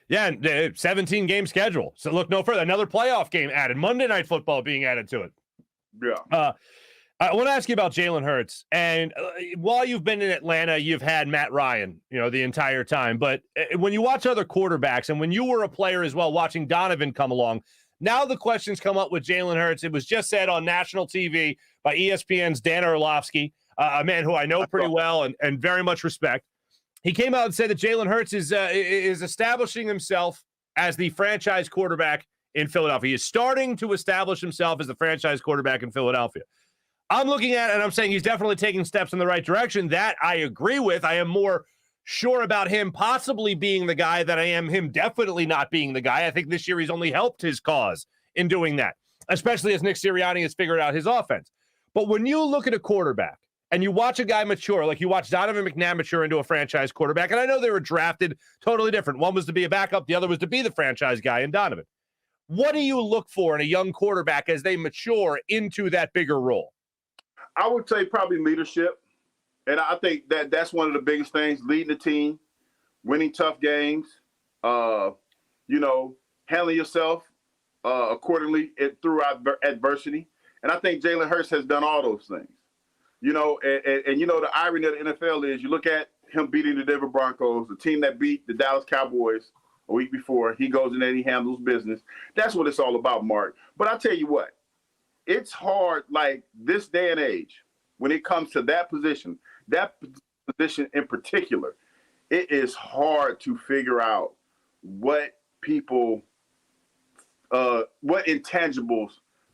Yeah, 17-game schedule. So look no further. Another playoff game added. Monday Night Football being added to it. Yeah. I want to ask you about Jalen Hurts. And while you've been in Atlanta, you've had Matt Ryan, you know, the entire time. But when you watch other quarterbacks, and when you were a player as well, watching Donovan come along, now the questions come up with Jalen Hurts. It was just said on national TV by ESPN's Dan Orlovsky, a man who I know pretty well and very much respect. He came out and said that Jalen Hurts is establishing himself as the franchise quarterback in Philadelphia. He is starting to establish himself as the franchise quarterback in Philadelphia. I'm looking at it and I'm saying he's definitely taking steps in the right direction. That I agree with. I am more sure about him possibly being the guy that I am him definitely not being the guy. I think this year he's only helped his cause in doing that, especially as Nick Sirianni has figured out his offense. But when you look at a quarterback and you watch a guy mature, like you watch Donovan McNabb mature into a franchise quarterback, and I know they were drafted totally different. One was to be a backup, the other was to be the franchise guy in Donovan. What do you look for in a young quarterback as they mature into that bigger role? I would say probably leadership. And I think that's one of the biggest things, leading the team, winning tough games, handling yourself accordingly throughout adversity. And I think Jalen Hurts has done all those things. The irony of the NFL is you look at him beating the Denver Broncos, the team that beat the Dallas Cowboys a week before. He goes in there and he handles business. That's what it's all about, Mark. But I'll tell you what, it's hard, like this day and age, when it comes to that position in particular, it is hard to figure out what intangibles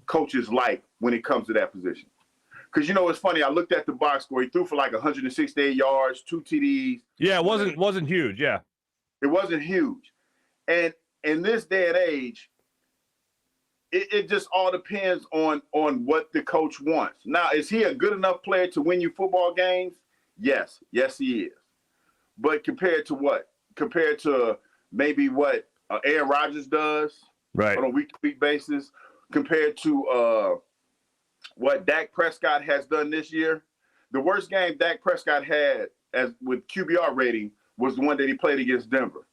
coaches like when it comes to that position. Because, it's funny, I looked at the box score. He threw for like 168 yards, 2 TDs. Yeah, it wasn't huge, yeah. It wasn't huge. And in this day and age, it just all depends on what the coach wants. Now, is he a good enough player to win you football games? Yes. Yes, he is. But compared to what? Compared to maybe what Aaron Rodgers does right, on a week-to-week basis, compared to what Dak Prescott has done this year. The worst game Dak Prescott had with QBR rating was the one that he played against Denver.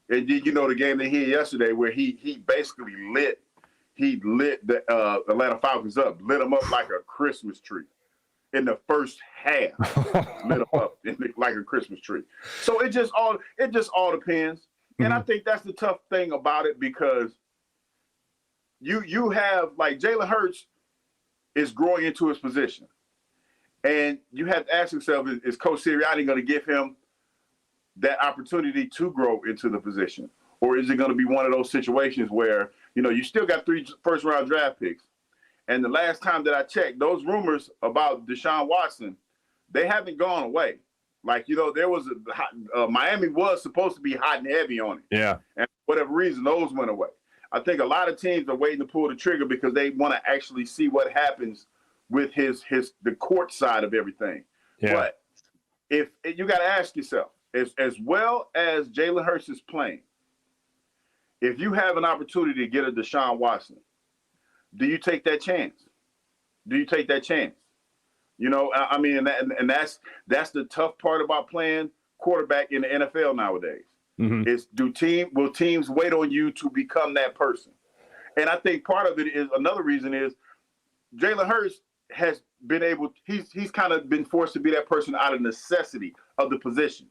And did the game that he had yesterday where he basically lit the Atlanta Falcons up, lit them up like a Christmas tree. In the first half, lit them up like a Christmas tree. So it just all depends. Mm-hmm. And I think that's the tough thing about it, because you have, like, Jalen Hurts is growing into his position. And you have to ask yourself, is Coach Sirianni going to give him that opportunity to grow into the position? Or is it going to be one of those situations where, you still got 3 first-round draft picks? And the last time that I checked, those rumors about Deshaun Watson, they haven't gone away. Like, there was Miami was supposed to be hot and heavy on it. Yeah. And for whatever reason, those went away. I think a lot of teams are waiting to pull the trigger because they want to actually see what happens with the court side of everything. Yeah. But if you got to ask yourself, as well as Jalen Hurts is playing, if you have an opportunity to get a Deshaun Watson, do you take that chance? And that's the tough part about playing quarterback in the NFL nowadays. Mm-hmm. Is will teams wait on you to become that person? And I think part of it is, another reason is, Jalen Hurts has been he's kind of been forced to be that person out of necessity of the position.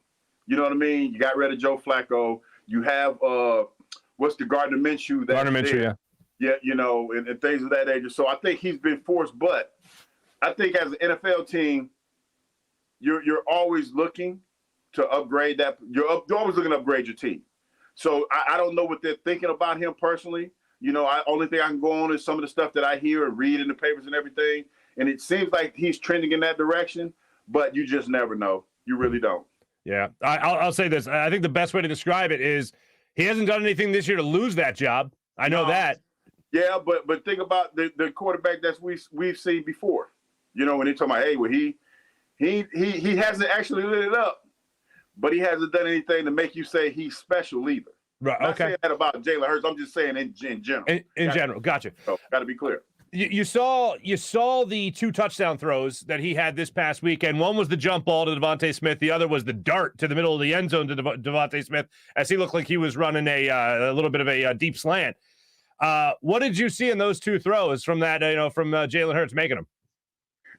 You know what I mean? You got rid of Joe Flacco. You have what's the Gardner Minshew? Yeah. Yeah, and things of that nature. So I think he's been forced, but I think as an NFL team, you're always looking to upgrade that. You're always looking to upgrade your team. So I don't know what they're thinking about him personally. Only thing I can go on is some of the stuff that I hear and read in the papers and everything. And it seems like he's trending in that direction, but you just never know. You really don't. Yeah, I'll say this. I think the best way to describe it is he hasn't done anything this year to lose that job. I know that. Yeah, but think about the quarterback that we've seen before. When they talk about, hey, well, he hasn't actually lit it up, but he hasn't done anything to make you say he's special either. Right. Not okay. saying that about Jalen Hurts. I'm just saying in general. In general, gotcha. So got to be clear. You saw the 2 touchdown throws that he had this past weekend. One was the jump ball to Devontae Smith. The other was the dart to the middle of the end zone to Devontae Smith, as he looked like he was running a little bit of a deep slant. What did you see in those 2 throws from that? From Jalen Hurts making them?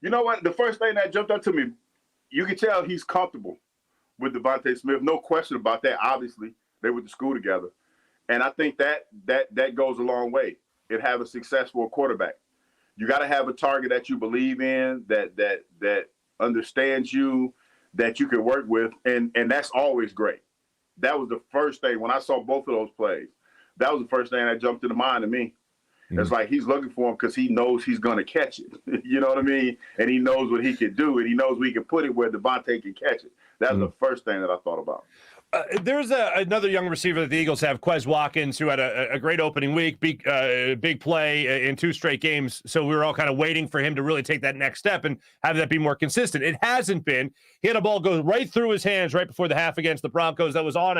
You know what? The first thing that jumped up to me, you can tell he's comfortable with Devontae Smith. No question about that. Obviously, they went to school together, and I think that goes a long way. It have a successful quarterback. You got to have a target that you believe in, that understands you, that you can work with, and that's always great. That was the first thing when I saw both of those plays. That was the first thing that jumped into mind to me. Mm-hmm. It's like he's looking for him because he knows he's going to catch it. You know what I mean? And he knows what he can do, and he knows we can put it where Devontae can catch it. That's the first thing that I thought about. There's another young receiver that the Eagles have, Quez Watkins, who had a great opening week, big play in 2 straight games. So we were all kind of waiting for him to really take that next step and have that be more consistent. It hasn't been. He had a ball go right through his hands right before the half against the Broncos. That was on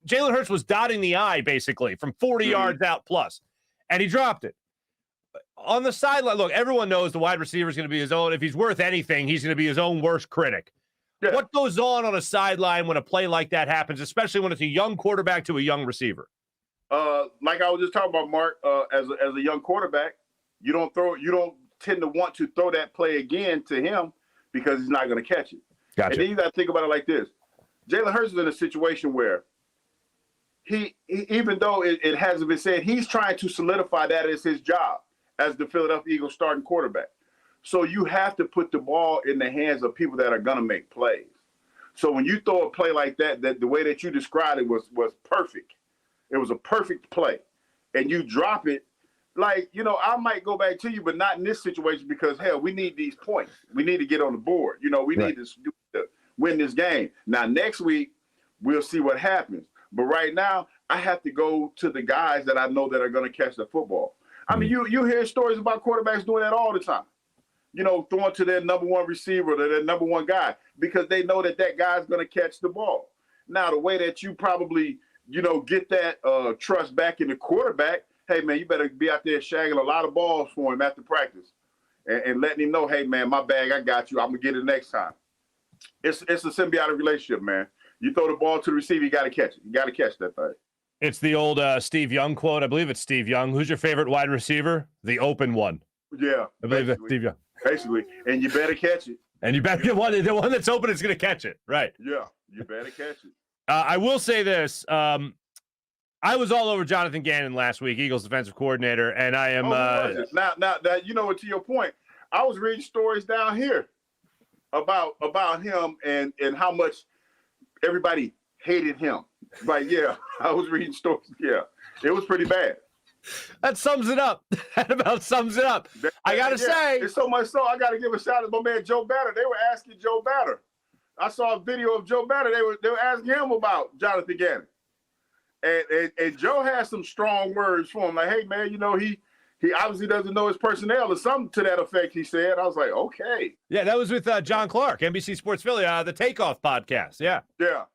Jalen Hurts was dotting the I basically from 40 yards out plus, and he dropped it. On the sideline, look, everyone knows the wide receiver is going to be his own. If he's worth anything, he's going to be his own worst critic. Yeah. What goes on a sideline when a play like that happens, especially when it's a young quarterback to a young receiver? Like I was just talking about, Mark, as a young quarterback, you don't tend to want to throw that play again to him because he's not going to catch it. Gotcha. And then you got to think about it like this. Jalen Hurts is in a situation where he even though it hasn't been said, he's trying to solidify that as his job as the Philadelphia Eagles starting quarterback. So you have to put the ball in the hands of people that are going to make plays. So when you throw a play like that the way that you described it was perfect. It was a perfect play. And you drop it, like, I might go back to you, but not in this situation because, hell, we need these points. We need to get on the board. We need to win this game. Now, next week, we'll see what happens. But right now, I have to go to the guys that I know that are going to catch the football. I mean, you hear stories about quarterbacks doing that all the time. Throwing to their number one receiver, to their number one guy, because they know that guy's going to catch the ball. Now, the way that you probably, get that trust back in the quarterback, hey, man, you better be out there shagging a lot of balls for him after practice and letting him know, hey, man, my bag, I got you. I'm going to get it next time. It's a symbiotic relationship, man. You throw the ball to the receiver, you got to catch it. You got to catch that thing. It's the old Steve Young quote. I believe it's Steve Young. Who's your favorite wide receiver? The open one. Yeah. I believe that's Steve Young. Basically, and you better catch it. And you better get the one that's open is going to catch it, right? Yeah, you better catch it. I will say this: I was all over Jonathan Gannon last week, Eagles defensive coordinator, and I am. Now, to your point, I was reading stories down here about him and how much everybody hated him. Like, yeah, I was reading stories. Yeah, it was pretty bad. That sums it up. That about sums it up. I got to say. It's so much so, I got to give a shout out to my man Joe Batter. They were asking Joe Batter. I saw a video of Joe Batter. They were asking him about Jonathan Gannon. And Joe has some strong words for him. Like, hey, man, he obviously doesn't know his personnel or something to that effect, he said. I was like, okay. Yeah, that was with John Clark, NBC Sports Philly, the Takeoff podcast. Yeah. Yeah.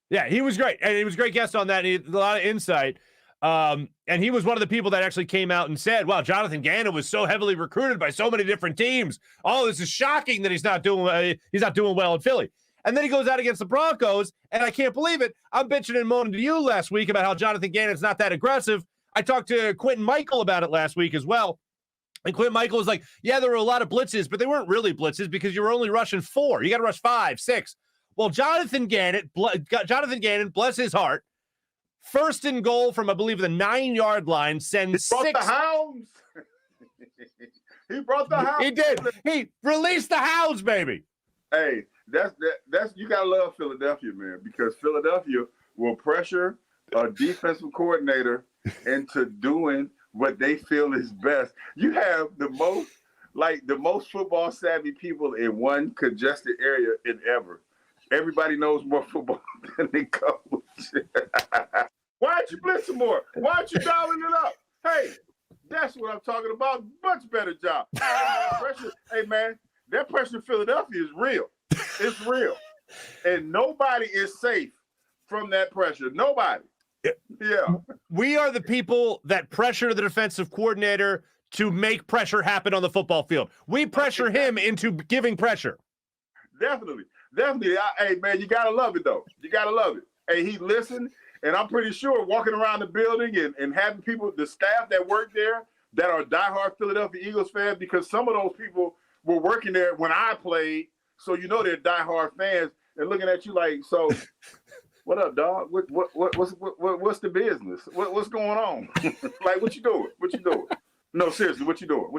Yeah, he was great. And he was a great guest on that. And he had a lot of insight. And he was one of the people that actually came out and said, wow, Jonathan Gannon was so heavily recruited by so many different teams. Oh, this is shocking that he's not doing well in Philly. And then he goes out against the Broncos, and I can't believe it. I'm bitching and moaning to you last week about how Jonathan Gannon's not that aggressive. I talked to Quentin Michael about it last week as well. And Quentin Michael was like, yeah, there were a lot of blitzes, but they weren't really blitzes because you were only rushing 4. You got to rush 5, 6. Well, Jonathan Gannon, bless his heart, first and goal from, I believe, the 9-yard line, sends 6. He brought the hounds. He brought the hounds. He did. He released the hounds, baby. Hey, that's you gotta love Philadelphia, man, because Philadelphia will pressure a defensive coordinator into doing what they feel is best. You have the most football savvy people in one congested area in ever. Everybody knows more football than the coach. Why aren't you blitzing more? Why aren't you dialing it up? Hey, that's what I'm talking about. Much better job. Pressure. Hey, man, that pressure in Philadelphia is real. It's real. And nobody is safe from that pressure. Nobody. Yeah. We are the people that pressure the defensive coordinator to make pressure happen on the football field. We pressure him into giving pressure. Definitely. Hey, man, you got to love it, though. You got to love it. Hey, he listened, and I'm pretty sure walking around the building and having people, the staff that work there that are diehard Philadelphia Eagles fans, because some of those people were working there when I played, so they're diehard fans, and looking at you like, so what up, dog? What's the business? What's going on? Like, what you doing? No, seriously, what you doing?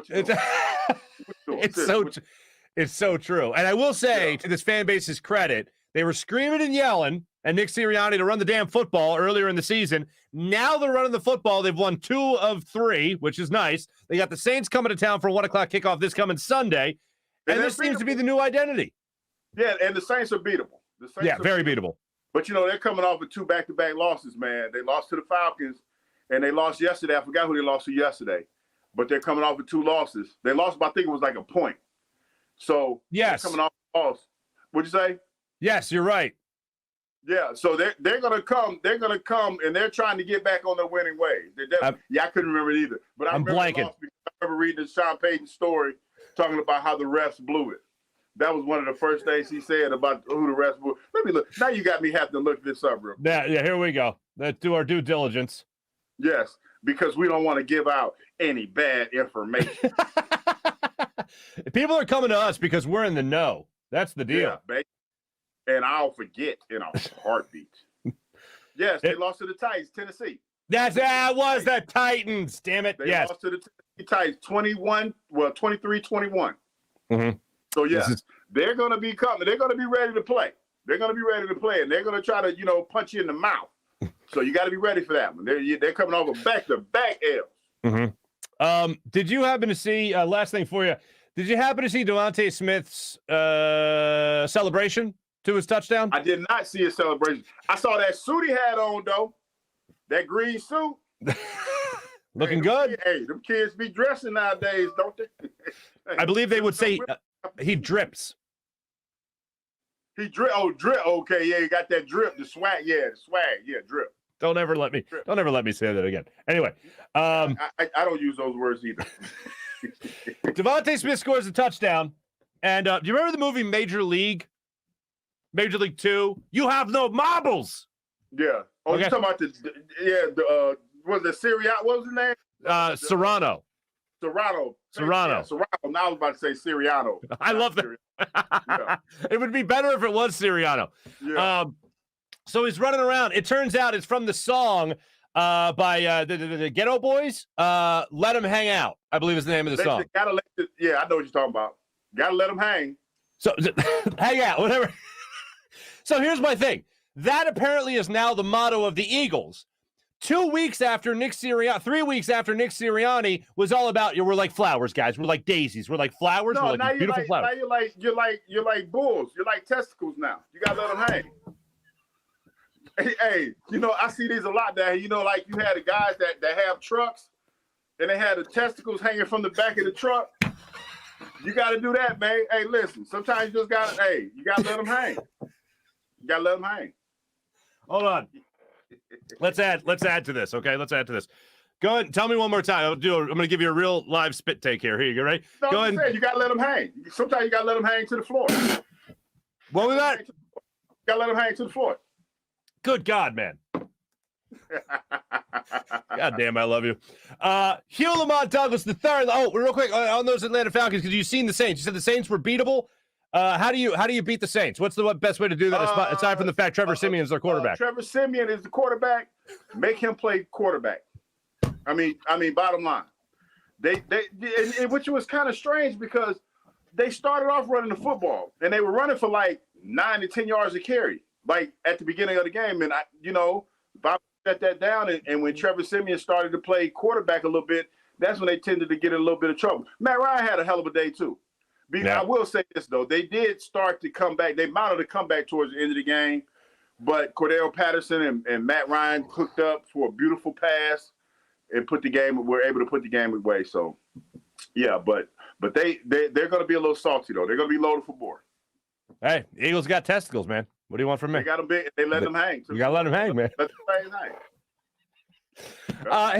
It's so true. And I will say, to this fan base's credit, they were screaming and yelling at Nick Sirianni to run the damn football earlier in the season. Now they're running the football. They've won 2 of 3, which is nice. They got the Saints coming to town for a 1 o'clock kickoff this coming Sunday. And this seems to be the new identity. Yeah, and the Saints are beatable. The Saints Yeah, are very beatable. But, they're coming off of 2 back-to-back losses, man. They lost to the Falcons, and they lost yesterday. I forgot who they lost to yesterday. But they're coming off of 2 losses. They lost by, I think it was like a point. So, yes. They're coming off a loss. What'd you say? Yes, you're right. Yeah, so they're gonna come, and they're trying to get back on their winning ways. I couldn't remember it either. But I remember blanking. I remember reading the Sean Payton story talking about how the refs blew it. That was one of the first things he said about who the refs were. Let me look. Now you got me having to look this up real quick. Yeah, here we go. Let's do our due diligence. Yes, because we don't want to give out any bad information. People are coming to us because we're in the know. That's the deal. Yeah, baby. And I'll forget in a heartbeat. Yes, they lost to the Titans, Tennessee. That was the Titans. Damn it. They lost to the Titans 23-21. Mm-hmm. So, they're going to be coming. They're going to be ready to play. They're going to be ready to play, and they're going to try to, punch you in the mouth. So you got to be ready for that one. They're coming off of back-to-back L's. Mm-hmm. Did you happen to see, last thing for you, did you happen to see Devontae Smith's celebration to his touchdown? I did not see his celebration. I saw that suit he had on, though. That green suit. Looking good. Them kids be dressing nowadays, don't they? I believe they would say he drips. He drip. Oh, drip. Okay, yeah, you got that drip. The swag. Yeah, drip. Don't ever let me say that again. Anyway, I don't use those words either. Devontae Smith scores a touchdown, and do you remember the movie Major League 2? You have no marbles. Yeah. Oh, okay. You're talking about was it Sirianni? What was his name? Serrano. Serrano. Yeah, Serrano. Now I was about to say Sirianno. I love that. Yeah. It would be better if it was Sirianno. Yeah. So he's running around. It turns out it's from the song by the Ghetto Boys. Let Him Hang Out, I believe is the name of the song. I know what you're talking about. Gotta let them hang. So hang out, whatever. So here's my thing. That apparently is now the motto of the Eagles. 3 weeks after Nick Sirianni was all about, we're like flowers, guys. We're like daisies. We're like flowers. No, we're like beautiful flowers. Now you're like bulls. You're like testicles now. You gotta let them hang. Hey, I see these a lot now. Like you had the guys that have trucks and they had the testicles hanging from the back of the truck. You got to do that, man. Hey, listen, sometimes you just got to, you got to let them hang. You got to let them hang. Hold on. Let's add to this, okay? Let's add to this. Go ahead. Tell me one more time. I'm going to give you a real live spit take here. Here you go, right? No, go ahead. You got to let them hang. Sometimes you got to let them hang to the floor. What was that? You got to let them hang to the floor. Good God, man. God damn, I love you. Hugh Lamont Douglas III. Oh, real quick on those Atlanta Falcons, because you've seen the Saints. You said the Saints were beatable. How do you beat the Saints? What's the best way to do that aside from the fact Trevor Simeon is their quarterback? Trevor Simeon is the quarterback. Make him play quarterback. I mean, bottom line, they which was kind of strange because they started off running the football and they were running for like 9 to 10 yards a carry, like at the beginning of the game. And Bob shut that down. And when Trevor Simeon started to play quarterback a little bit, that's when they tended to get in a little bit of trouble. Matt Ryan had a hell of a day too. Yeah. I will say this though, they did start to come back. They mounted a comeback towards the end of the game, but Cordell Patterson and Matt Ryan hooked up for a beautiful pass and were able to put the game away. So, yeah, but they're going to be a little salty though. They're going to be loaded for board. Hey, Eagles got testicles, man. What do you want from me? They got them big. They let them hang. You got to let them hang, man. Let them hang.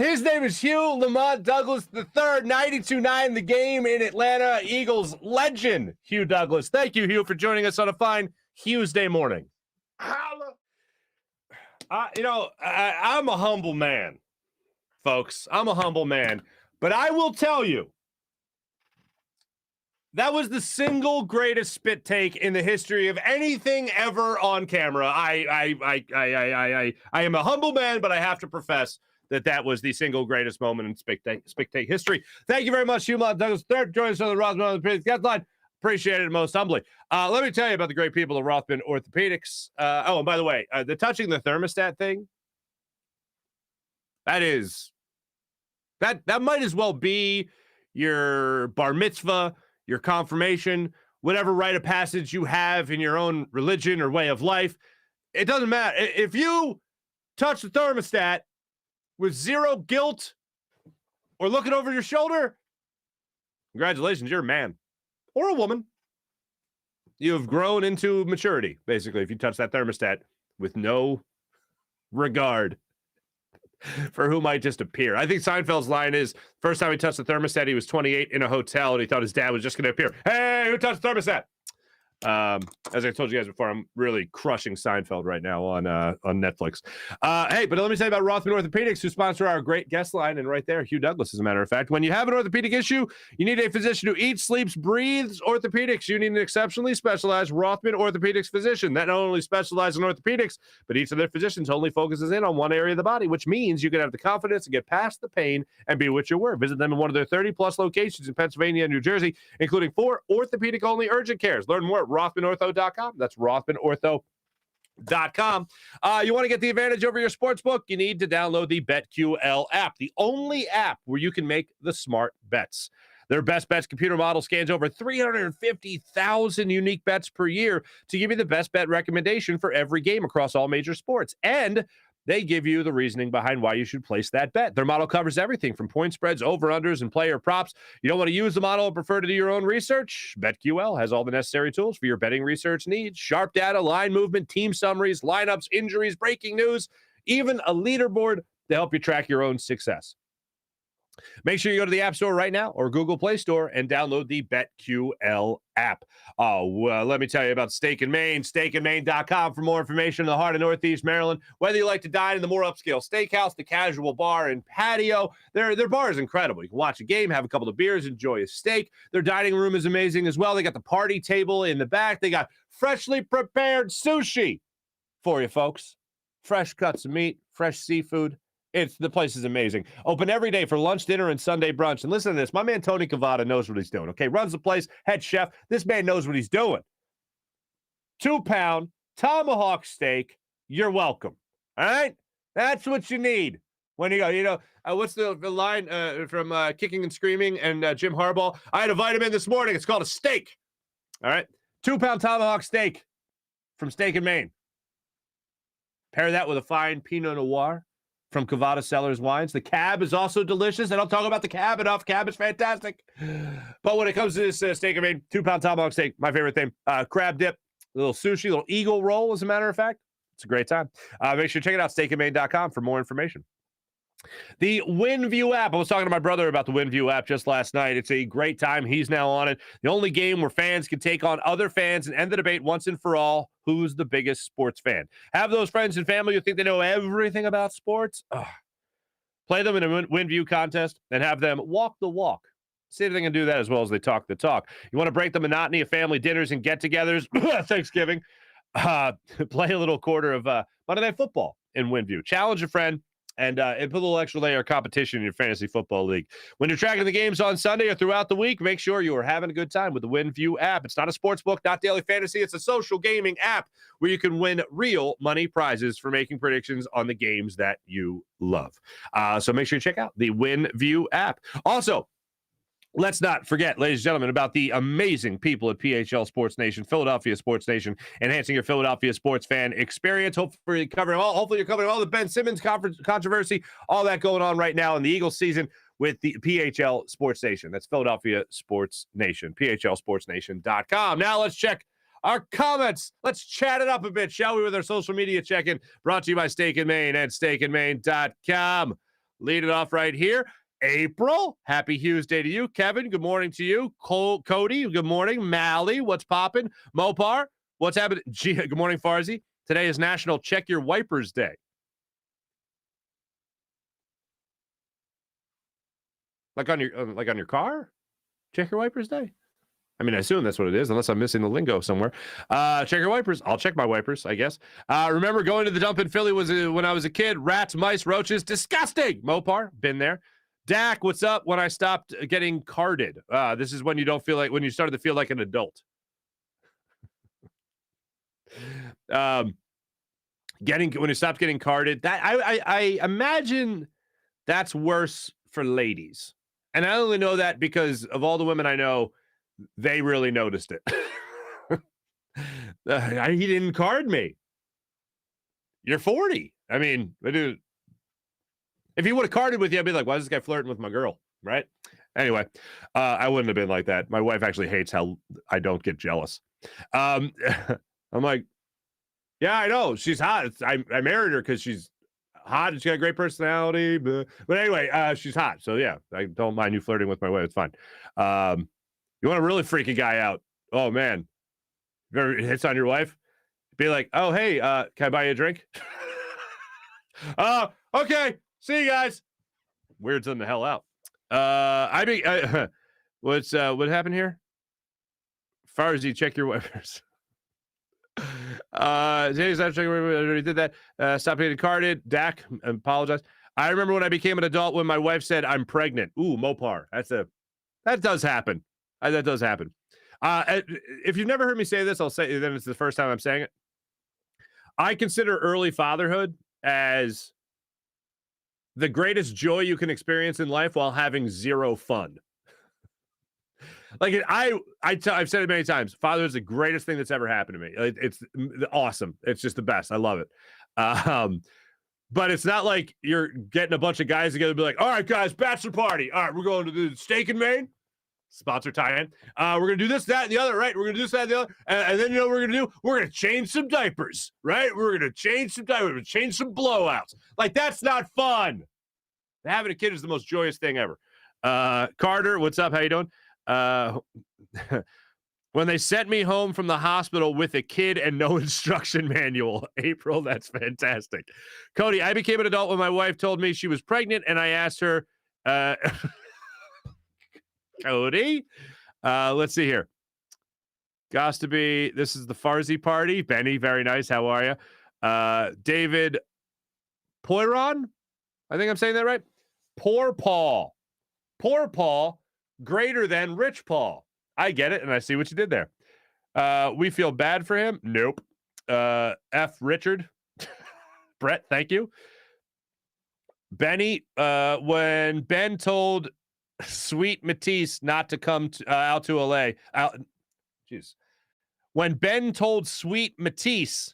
His name is Hugh Lamont Douglas III, 92.9 The Game in Atlanta. Eagles legend, Hugh Douglas. Thank you, Hugh, for joining us on a fine Tuesday morning. Holla. I'm a humble man, folks. I'm a humble man. But I will tell you, that was the single greatest spit take in the history of anything ever on camera. I am a humble man, but I have to profess that was the single greatest moment in spit take history. Thank you very much, Hugh Douglas III. Join us on the Rothman Orthopaedics guest line. Appreciate it most humbly. Let me tell you about the great people of Rothman Orthopaedics. And by the way, the touching the thermostat thing, that might as well be your bar mitzvah, your confirmation, whatever rite of passage you have in your own religion or way of life. It doesn't matter. If you touch the thermostat with zero guilt or looking over your shoulder, congratulations, you're a man or a woman. You have grown into maturity, basically, if you touch that thermostat with no regard for who might just appear. I think Seinfeld's line is, first time he touched the thermostat, he was 28 in a hotel, and he thought his dad was just going to appear. Hey, who touched the thermostat? As I told you guys before, I'm really crushing Seinfeld right now on Netflix. Hey, but let me tell you about Rothman Orthopaedics, who sponsor our great guest line, and right there, Hugh Douglas, as a matter of fact. When you have an orthopedic issue, you need a physician who eats, sleeps, breathes orthopedics. You need an exceptionally specialized Rothman Orthopaedics physician that not only specializes in orthopedics, but each of their physicians only focuses in on one area of the body, which means you can have the confidence to get past the pain and be what you were. Visit them in one of their 30-plus locations in Pennsylvania and New Jersey, including 4 orthopedic-only urgent cares. Learn more at RothmanOrtho.com. That's RothmanOrtho.com. You want to get the advantage over your sportsbook? You need to download the BetQL app, the only app where you can make the smart bets. Their best bets computer model scans over 350,000 unique bets per year to give you the best bet recommendation for every game across all major sports. And they give you the reasoning behind why you should place that bet. Their model covers everything from point spreads, over-unders, and player props. You don't want to use the model or prefer to do your own research? BetQL has all the necessary tools for your betting research needs. Sharp data, line movement, team summaries, lineups, injuries, breaking news, even a leaderboard to help you track your own success. Make sure you go to the App Store right now or Google Play Store and download the BetQL app. Let me tell you about Steak and Maine, steakandmaine.com for more information in the heart of Northeast Maryland. Whether you like to dine in the more upscale steakhouse, the casual bar and patio, their bar is incredible. You can watch a game, have a couple of beers, enjoy a steak. Their dining room is amazing as well. They got the party table in the back. They got freshly prepared sushi for you, folks. Fresh cuts of meat, fresh seafood. The place is amazing. Open every day for lunch, dinner, and Sunday brunch. And listen to this. My man, Tony Cavada, knows what he's doing, okay? Runs the place, head chef. This man knows what he's doing. 2-pound tomahawk steak. You're welcome. All right? That's what you need when you go. What's the line from Kicking and Screaming and Jim Harbaugh? I had a vitamin this morning. It's called a steak. All right? 2-pound tomahawk steak from Steak and Maine. Pair that with a fine Pinot Noir from Cavada Cellars Wines. The Cab is also delicious. I don't talk about the Cab enough. Cab is fantastic. But when it comes to this steak, 2-pound tomahawk steak, my favorite thing. Crab dip, a little sushi, a little eagle roll, as a matter of fact. It's a great time. Make sure to check it out, steakandmaine.com for more information. The WinView app. I was talking to my brother about the WinView app just last night. It's a great time. He's now on it. The only game where fans can take on other fans and end the debate once and for all. Who's the biggest sports fan? Have those friends and family who think they know everything about sports. Play them in a WinView contest and have them walk the walk. See if they can do that as well as they talk the talk. You want to break the monotony of family dinners and get-togethers, Thanksgiving, play a little quarter of Monday Night Football in WinView. Challenge a friend and put a little extra layer of competition in your fantasy football league. When you're tracking the games on Sunday or throughout the week, make sure you are having a good time with the WinView app. It's not a sports book, not daily fantasy. It's a social gaming app where you can win real money prizes for making predictions on the games that you love. So make sure you check out the WinView app. Also, let's not forget, ladies and gentlemen, about the amazing people at PHL Sports Nation, Philadelphia Sports Nation, enhancing your Philadelphia sports fan experience. Hopefully you're covering all the Ben Simmons controversy, all that going on right now in the Eagles season with the PHL Sports Nation. That's Philadelphia Sports Nation, PHLSportsNation.com. Now let's check our comments. Let's chat it up a bit, shall we, with our social media check-in, brought to you by Steak and Maine at steakandmaine.com. Lead it off right here. April, happy Hughes Day to you. Kevin, good morning to you. Cody, good morning. Mally, what's poppin'? Mopar, what's happening? Good morning, Farzy. Today is National Check Your Wipers Day. Like on your car? Check your wipers day? I mean, I assume that's what it is, unless I'm missing the lingo somewhere. Check your wipers. I'll check my wipers, I guess. Remember going to the dump in Philly when I was a kid. Rats, mice, roaches, disgusting. Mopar, been there. Dak, what's up? When I stopped getting carded. This is when you when you started to feel like an adult. When you stopped getting carded. That I imagine that's worse for ladies. And I only know that because of all the women I know they really noticed it. He didn't card me. You're 40. I mean, dude, if he would have carded with you, I'd be like, why is this guy flirting with my girl? Right? Anyway, I wouldn't have been like that. My wife actually hates how I don't get jealous. I'm like, yeah, I know. She's hot. I married her because she's hot and she got a great personality. But anyway, she's hot. So, yeah, I don't mind you flirting with my wife. It's fine. You want to really freak a guy out. Oh, man. If ever hits on your wife, be like, oh, hey, can I buy you a drink? Okay. See you guys. Weirds them the hell out. What happened here? Farzy, check your waivers. Already did that. Stop getting carded. Dak, apologize. I remember when I became an adult when my wife said I'm pregnant. Ooh, Mopar. That does happen. That does happen. If you've never heard me say this, I'll say then it's the first time I'm saying it. I consider early fatherhood as the greatest joy you can experience in life while having zero fun. Like I've said it many times. Fatherhood is the greatest thing that's ever happened to me. It's awesome. It's just the best. I love it. But it's not like you're getting a bunch of guys together and be like, all right, guys, bachelor party. All right, we're going to do steak and Maine. Sponsor tie-in. We're going to do this, that, and the other, right? We're going to do this, that, and the other. And then you know what we're going to do? We're going to change some diapers, right? We're going to change some diapers. We're going to change some blowouts. Like, that's not fun. Having a kid is the most joyous thing ever. Carter, what's up? How you doing? When they sent me home from the hospital with a kid and no instruction manual. April, that's fantastic. Cody, I became an adult when my wife told me she was pregnant, and I asked her, Cody, let's see here. Got to be, this is the Farzy party. Benny, very nice. How are you? David Poiron, I think I'm saying that right. Poor Paul, greater than Rich Paul. I get it, and I see what you did there. We feel bad for him. Nope. F. Richard. Brett, thank you. Benny, when Ben told Sweet Matisse not to come out to LA. When Ben told Sweet Matisse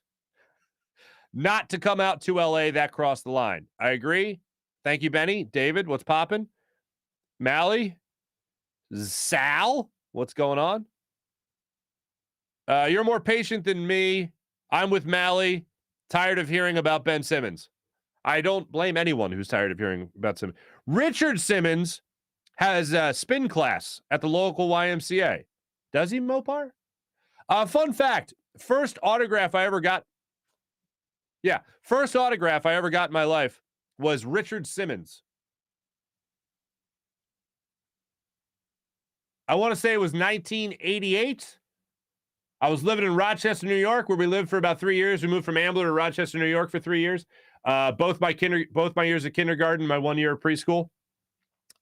not to come out to LA, that crossed the line. I agree. Thank you, Benny. David, what's popping? Mally? Sal? What's going on? You're more patient than me. I'm with Mally. Tired of hearing about Ben Simmons. I don't blame anyone who's tired of hearing about Simmons. Richard Simmons has a spin class at the local YMCA. Does he, Mopar? Fun fact. First autograph I ever got in my life was Richard Simmons. I want to say it was 1988. I was living in Rochester, New York, where we lived for about 3 years. We moved from Ambler to Rochester, New York for 3 years. Both my years of kindergarten, my 1 year of preschool.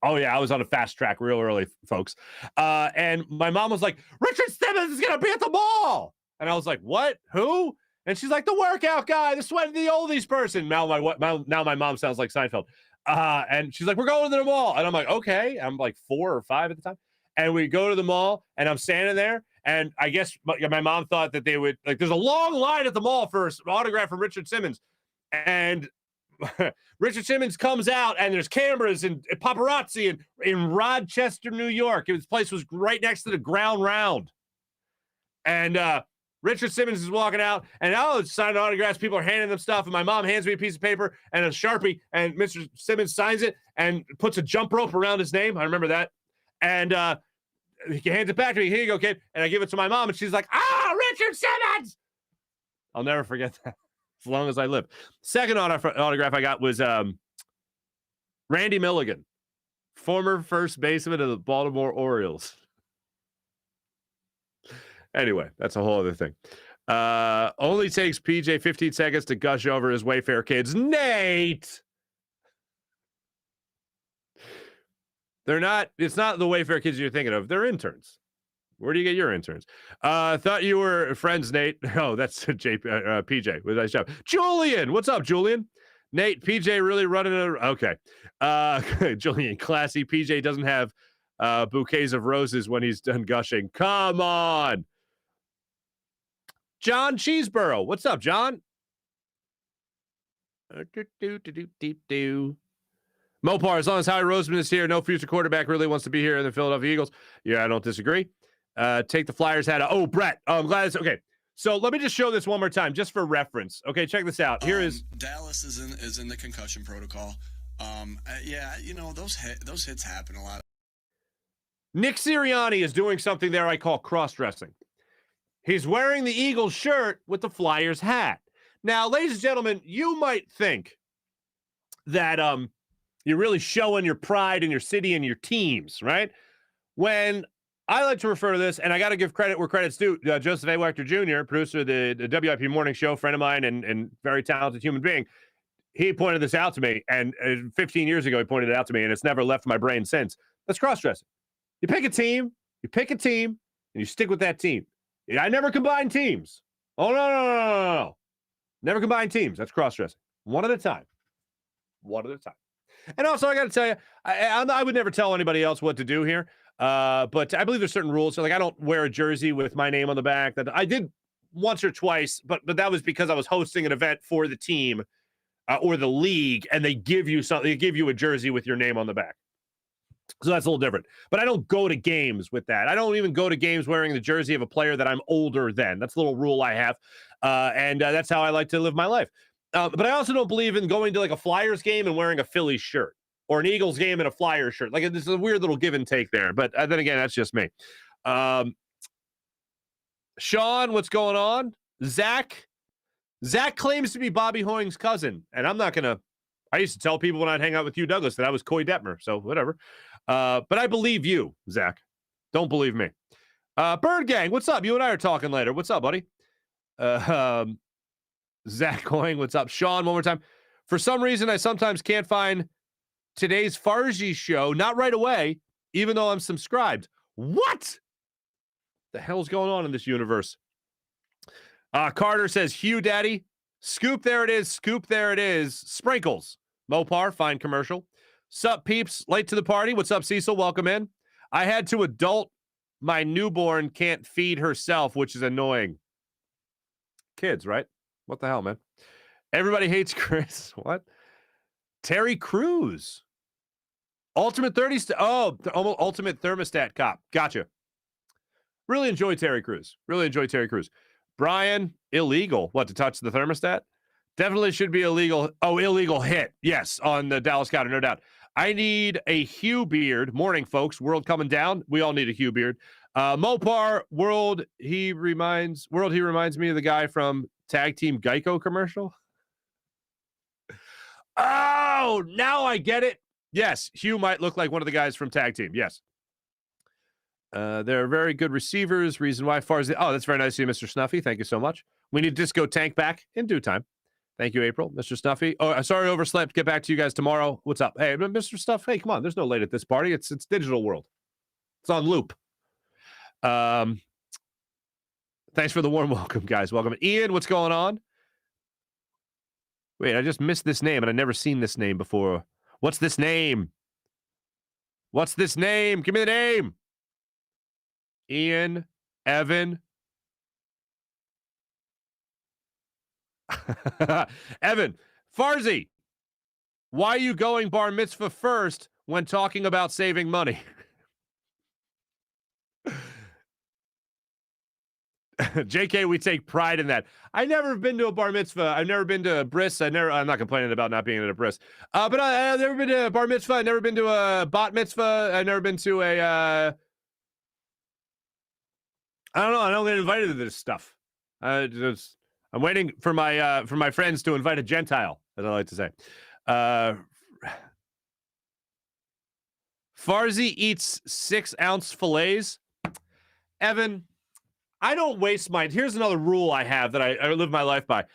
Oh, yeah, I was on a fast track real early, folks. And my mom was like, Richard Simmons is going to be at the mall. And I was like, what? Who? And she's like, the workout guy, the sweat of the oldies person. Now my mom sounds like Seinfeld. And she's like, we're going to the mall. And I'm like, okay. I'm like 4 or 5 at the time. And we go to the mall, and I'm standing there. And I guess my mom thought that they would, like, there's a long line at the mall for an autograph from Richard Simmons. And Richard Simmons comes out, and there's cameras and paparazzi in Rochester, New York. His place was right next to the Ground Round. And Richard Simmons is walking out, and signing autographs. People are handing them stuff, and my mom hands me a piece of paper and a Sharpie, and Mr. Simmons signs it and puts a jump rope around his name. I remember that. And he hands it back to me. Here you go, kid. And I give it to my mom, and she's like, Richard Simmons! I'll never forget that as long as I live. Second autograph I got was Randy Milligan, former first baseman of the Baltimore Orioles. Anyway, that's a whole other thing. Only takes PJ 15 seconds to gush over his Wayfair kids. Nate! It's not the Wayfair kids you're thinking of. They're interns. Where do you get your interns? Thought you were friends, Nate. Oh, that's PJ with a nice job. Julian, what's up, Julian? Nate, PJ really running it. Okay. Julian, classy. PJ doesn't have bouquets of roses when he's done gushing. Come on. John Cheeseborough. What's up, John? Mopar, as long as Howie Roseman is here, no future quarterback really wants to be here in the Philadelphia Eagles. Yeah, I don't disagree. Take the Flyers hat out. Oh, Brett. I'm glad it's okay. So let me just show this one more time, just for reference. Okay, check this out. Here is Dallas is in the concussion protocol. Those hits happen a lot. Nick Sirianni is doing something there I call cross-dressing. He's wearing the Eagles shirt with the Flyers hat. Now, ladies and gentlemen, you might think that you're really showing your pride in your city and your teams, right? When I like to refer to this, and I got to give credit where credit's due, Joseph A. Wachter Jr., producer of the WIP Morning Show, friend of mine and very talented human being, he pointed this out to me, and 15 years ago he pointed it out to me, and it's never left my brain since. That's cross-dressing. You pick a team, and you stick with that team. I never combine teams. Oh, no. Never combine teams. That's cross-dressing. One at a time. And also, I got to tell you, I would never tell anybody else what to do here, but I believe there's certain rules. So, like, I don't wear a jersey with my name on the back. That I did once or twice, but that was because I was hosting an event for the team or the league, and they give you something. They give you a jersey with your name on the back. So that's a little different. But I don't go to games with that. I don't even go to games wearing the jersey of a player that I'm older than. That's a little rule I have. And that's how I like to live my life. But I also don't believe in going to like a Flyers game and wearing a Phillies shirt or an Eagles game and a Flyers shirt. Like, this is a weird little give and take there. But then again, that's just me. Sean, what's going on? Zach claims to be Bobby Hoying's cousin. And I'm not going to. I used to tell people when I'd hang out with Hugh Douglas that I was Coy Detmer. So whatever. But I believe you, Zach. Don't believe me. Bird Gang, what's up? You and I are talking later. What's up, buddy? Zach Hoying, what's up? Sean, one more time. For some reason, I sometimes can't find today's Farzy show, not right away, even though I'm subscribed. What the hell's going on in this universe? Carter says, Hugh, daddy. Scoop, there it is. Scoop, there it is. Sprinkles. Mopar, fine commercial. Sup, peeps? Late to the party. What's up, Cecil? Welcome in. I had to adult. My newborn can't feed herself, which is annoying. Kids, right? What the hell, man? Everybody hates Chris. What? Terry Crews. Ultimate 30. Ultimate thermostat cop. Gotcha. Really enjoy Terry Crews. Brian, illegal. What, to touch the thermostat? Definitely should be illegal. Oh, illegal hit. Yes, on the Dallas Scouter, no doubt. I need a Hugh beard. Morning, folks. World coming down. We all need a Hugh beard. Mopar, World, he reminds me of the guy from Tag Team Geico commercial. Oh, now I get it. Yes, Hugh might look like one of the guys from Tag Team. Yes. They're very good receivers. Reason why Farzy. Oh, that's very nice of you, Mr. Snuffy. Thank you so much. We need Disco Tank back in due time. Thank you, April. Mr. Snuffy. Oh, sorry, overslept. Get back to you guys tomorrow. What's up? Hey, Mr. Stuff. Hey, come on. There's no late at this party. It's digital world. It's on loop. Thanks for the warm welcome, guys. Welcome. Ian, what's going on? Wait, I just missed this name, and I've never seen this name before. What's this name? Give me the name. Ian, Evan. Evan, Farzy, why are you going bar mitzvah first when talking about saving money? JK, we take pride in that. I've never been to a bar mitzvah. I've never been to a bris. I'm not complaining about not being at a bris. But I've never been to a bar mitzvah. I've never been to a bat mitzvah. I've never been to a, I don't know. I don't get invited to this stuff. I'm waiting for my friends to invite a Gentile, as I like to say. Farzy eats 6-ounce fillets. Evan, I don't waste mine. Here's another rule I have that I live my life by.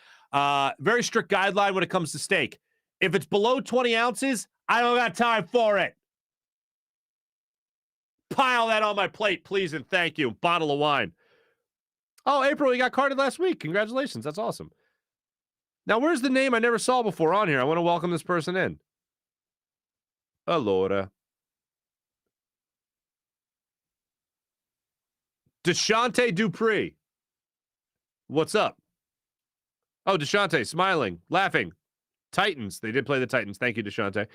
Very strict guideline when it comes to steak. If it's below 20 ounces, I don't got time for it. Pile that on my plate, please, and thank you. Bottle of wine. Oh, April, you got carded last week. Congratulations. That's awesome. Now, where's the name I never saw before on here? I want to welcome this person in. Allora. DeShante Dupree. What's up? Oh, DeShante, smiling, laughing. Titans. They did play the Titans. Thank you, DeShante.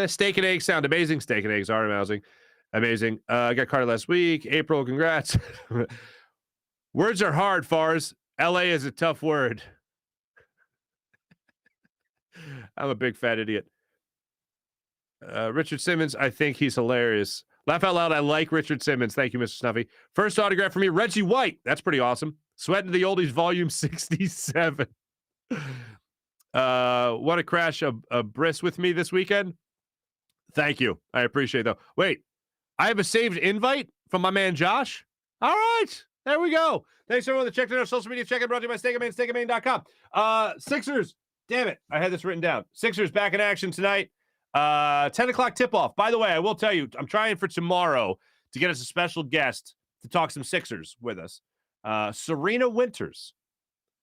Steak and eggs sound amazing. Steak and eggs are amazing. I got Carter last week. April, congrats. Words are hard, Fars. LA is a tough word. I'm a big fat idiot. Richard Simmons, I think he's hilarious. Laugh out loud. I like Richard Simmons. Thank you, Mr. Snuffy. First autograph for me, Reggie White. That's pretty awesome. Sweating to the Oldies, volume 67. Want to crash a bris with me this weekend? Thank you. I appreciate it, though. Wait, I have a saved invite from my man Josh. All right. There we go. Thanks everyone that checked in our social media. Check it, brought to you by SteakandMain.com. Sixers. Damn it. I had this written down. Sixers back in action tonight. 10 o'clock tip-off. By the way, I will tell you, I'm trying for tomorrow to get us a special guest to talk some Sixers with us. Serena Winters.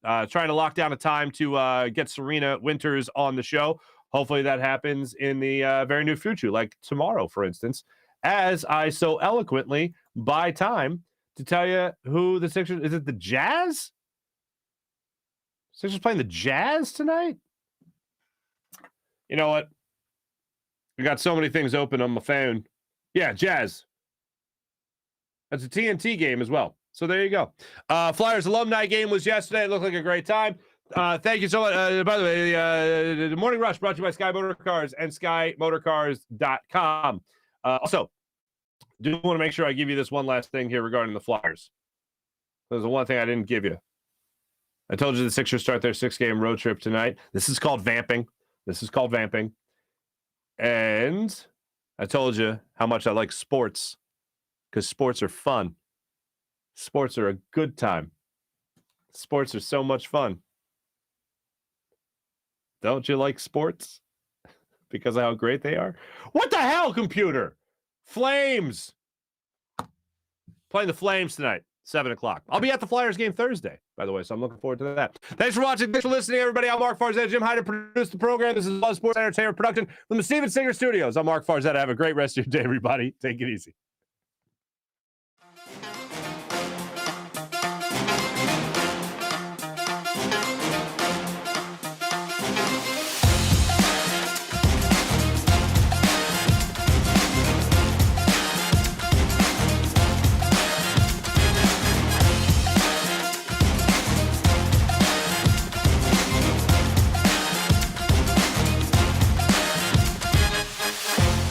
Trying to lock down a time to get Serena Winters on the show. Hopefully that happens in the very near future, like tomorrow, for instance, as I so eloquently buy time to tell you who the Sixers... Is it the Jazz? Sixers playing the Jazz tonight? You know what? I got so many things open on my phone. Yeah, Jazz. That's a TNT game as well. So there you go. Flyers alumni game was yesterday. It looked like a great time. Thank you so much. By the way, the Morning Rush brought to you by Sky Motor Cars and SkyMotorCars.com. Also, do want to make sure I give you this one last thing here regarding the Flyers. There's the one thing I didn't give you. I told you the Sixers start their 6-game road trip tonight. This is called vamping. And I told you how much I like sports, because sports are fun. Sports are a good time. Sports are so much fun. Don't you like sports? Because of how great they are? What the hell, computer? Flames. Playing the Flames tonight, 7 o'clock. I'll be at the Flyers game Thursday, by the way, so I'm looking forward to that. Thanks for watching. Thanks for listening, everybody. I'm Marc Farzetta. Jim Hyder produced the program. This is Buzz Sports Entertainment production from the Steven Singer Studios. I'm Marc Farzetta. Have a great rest of your day, everybody. Take it easy.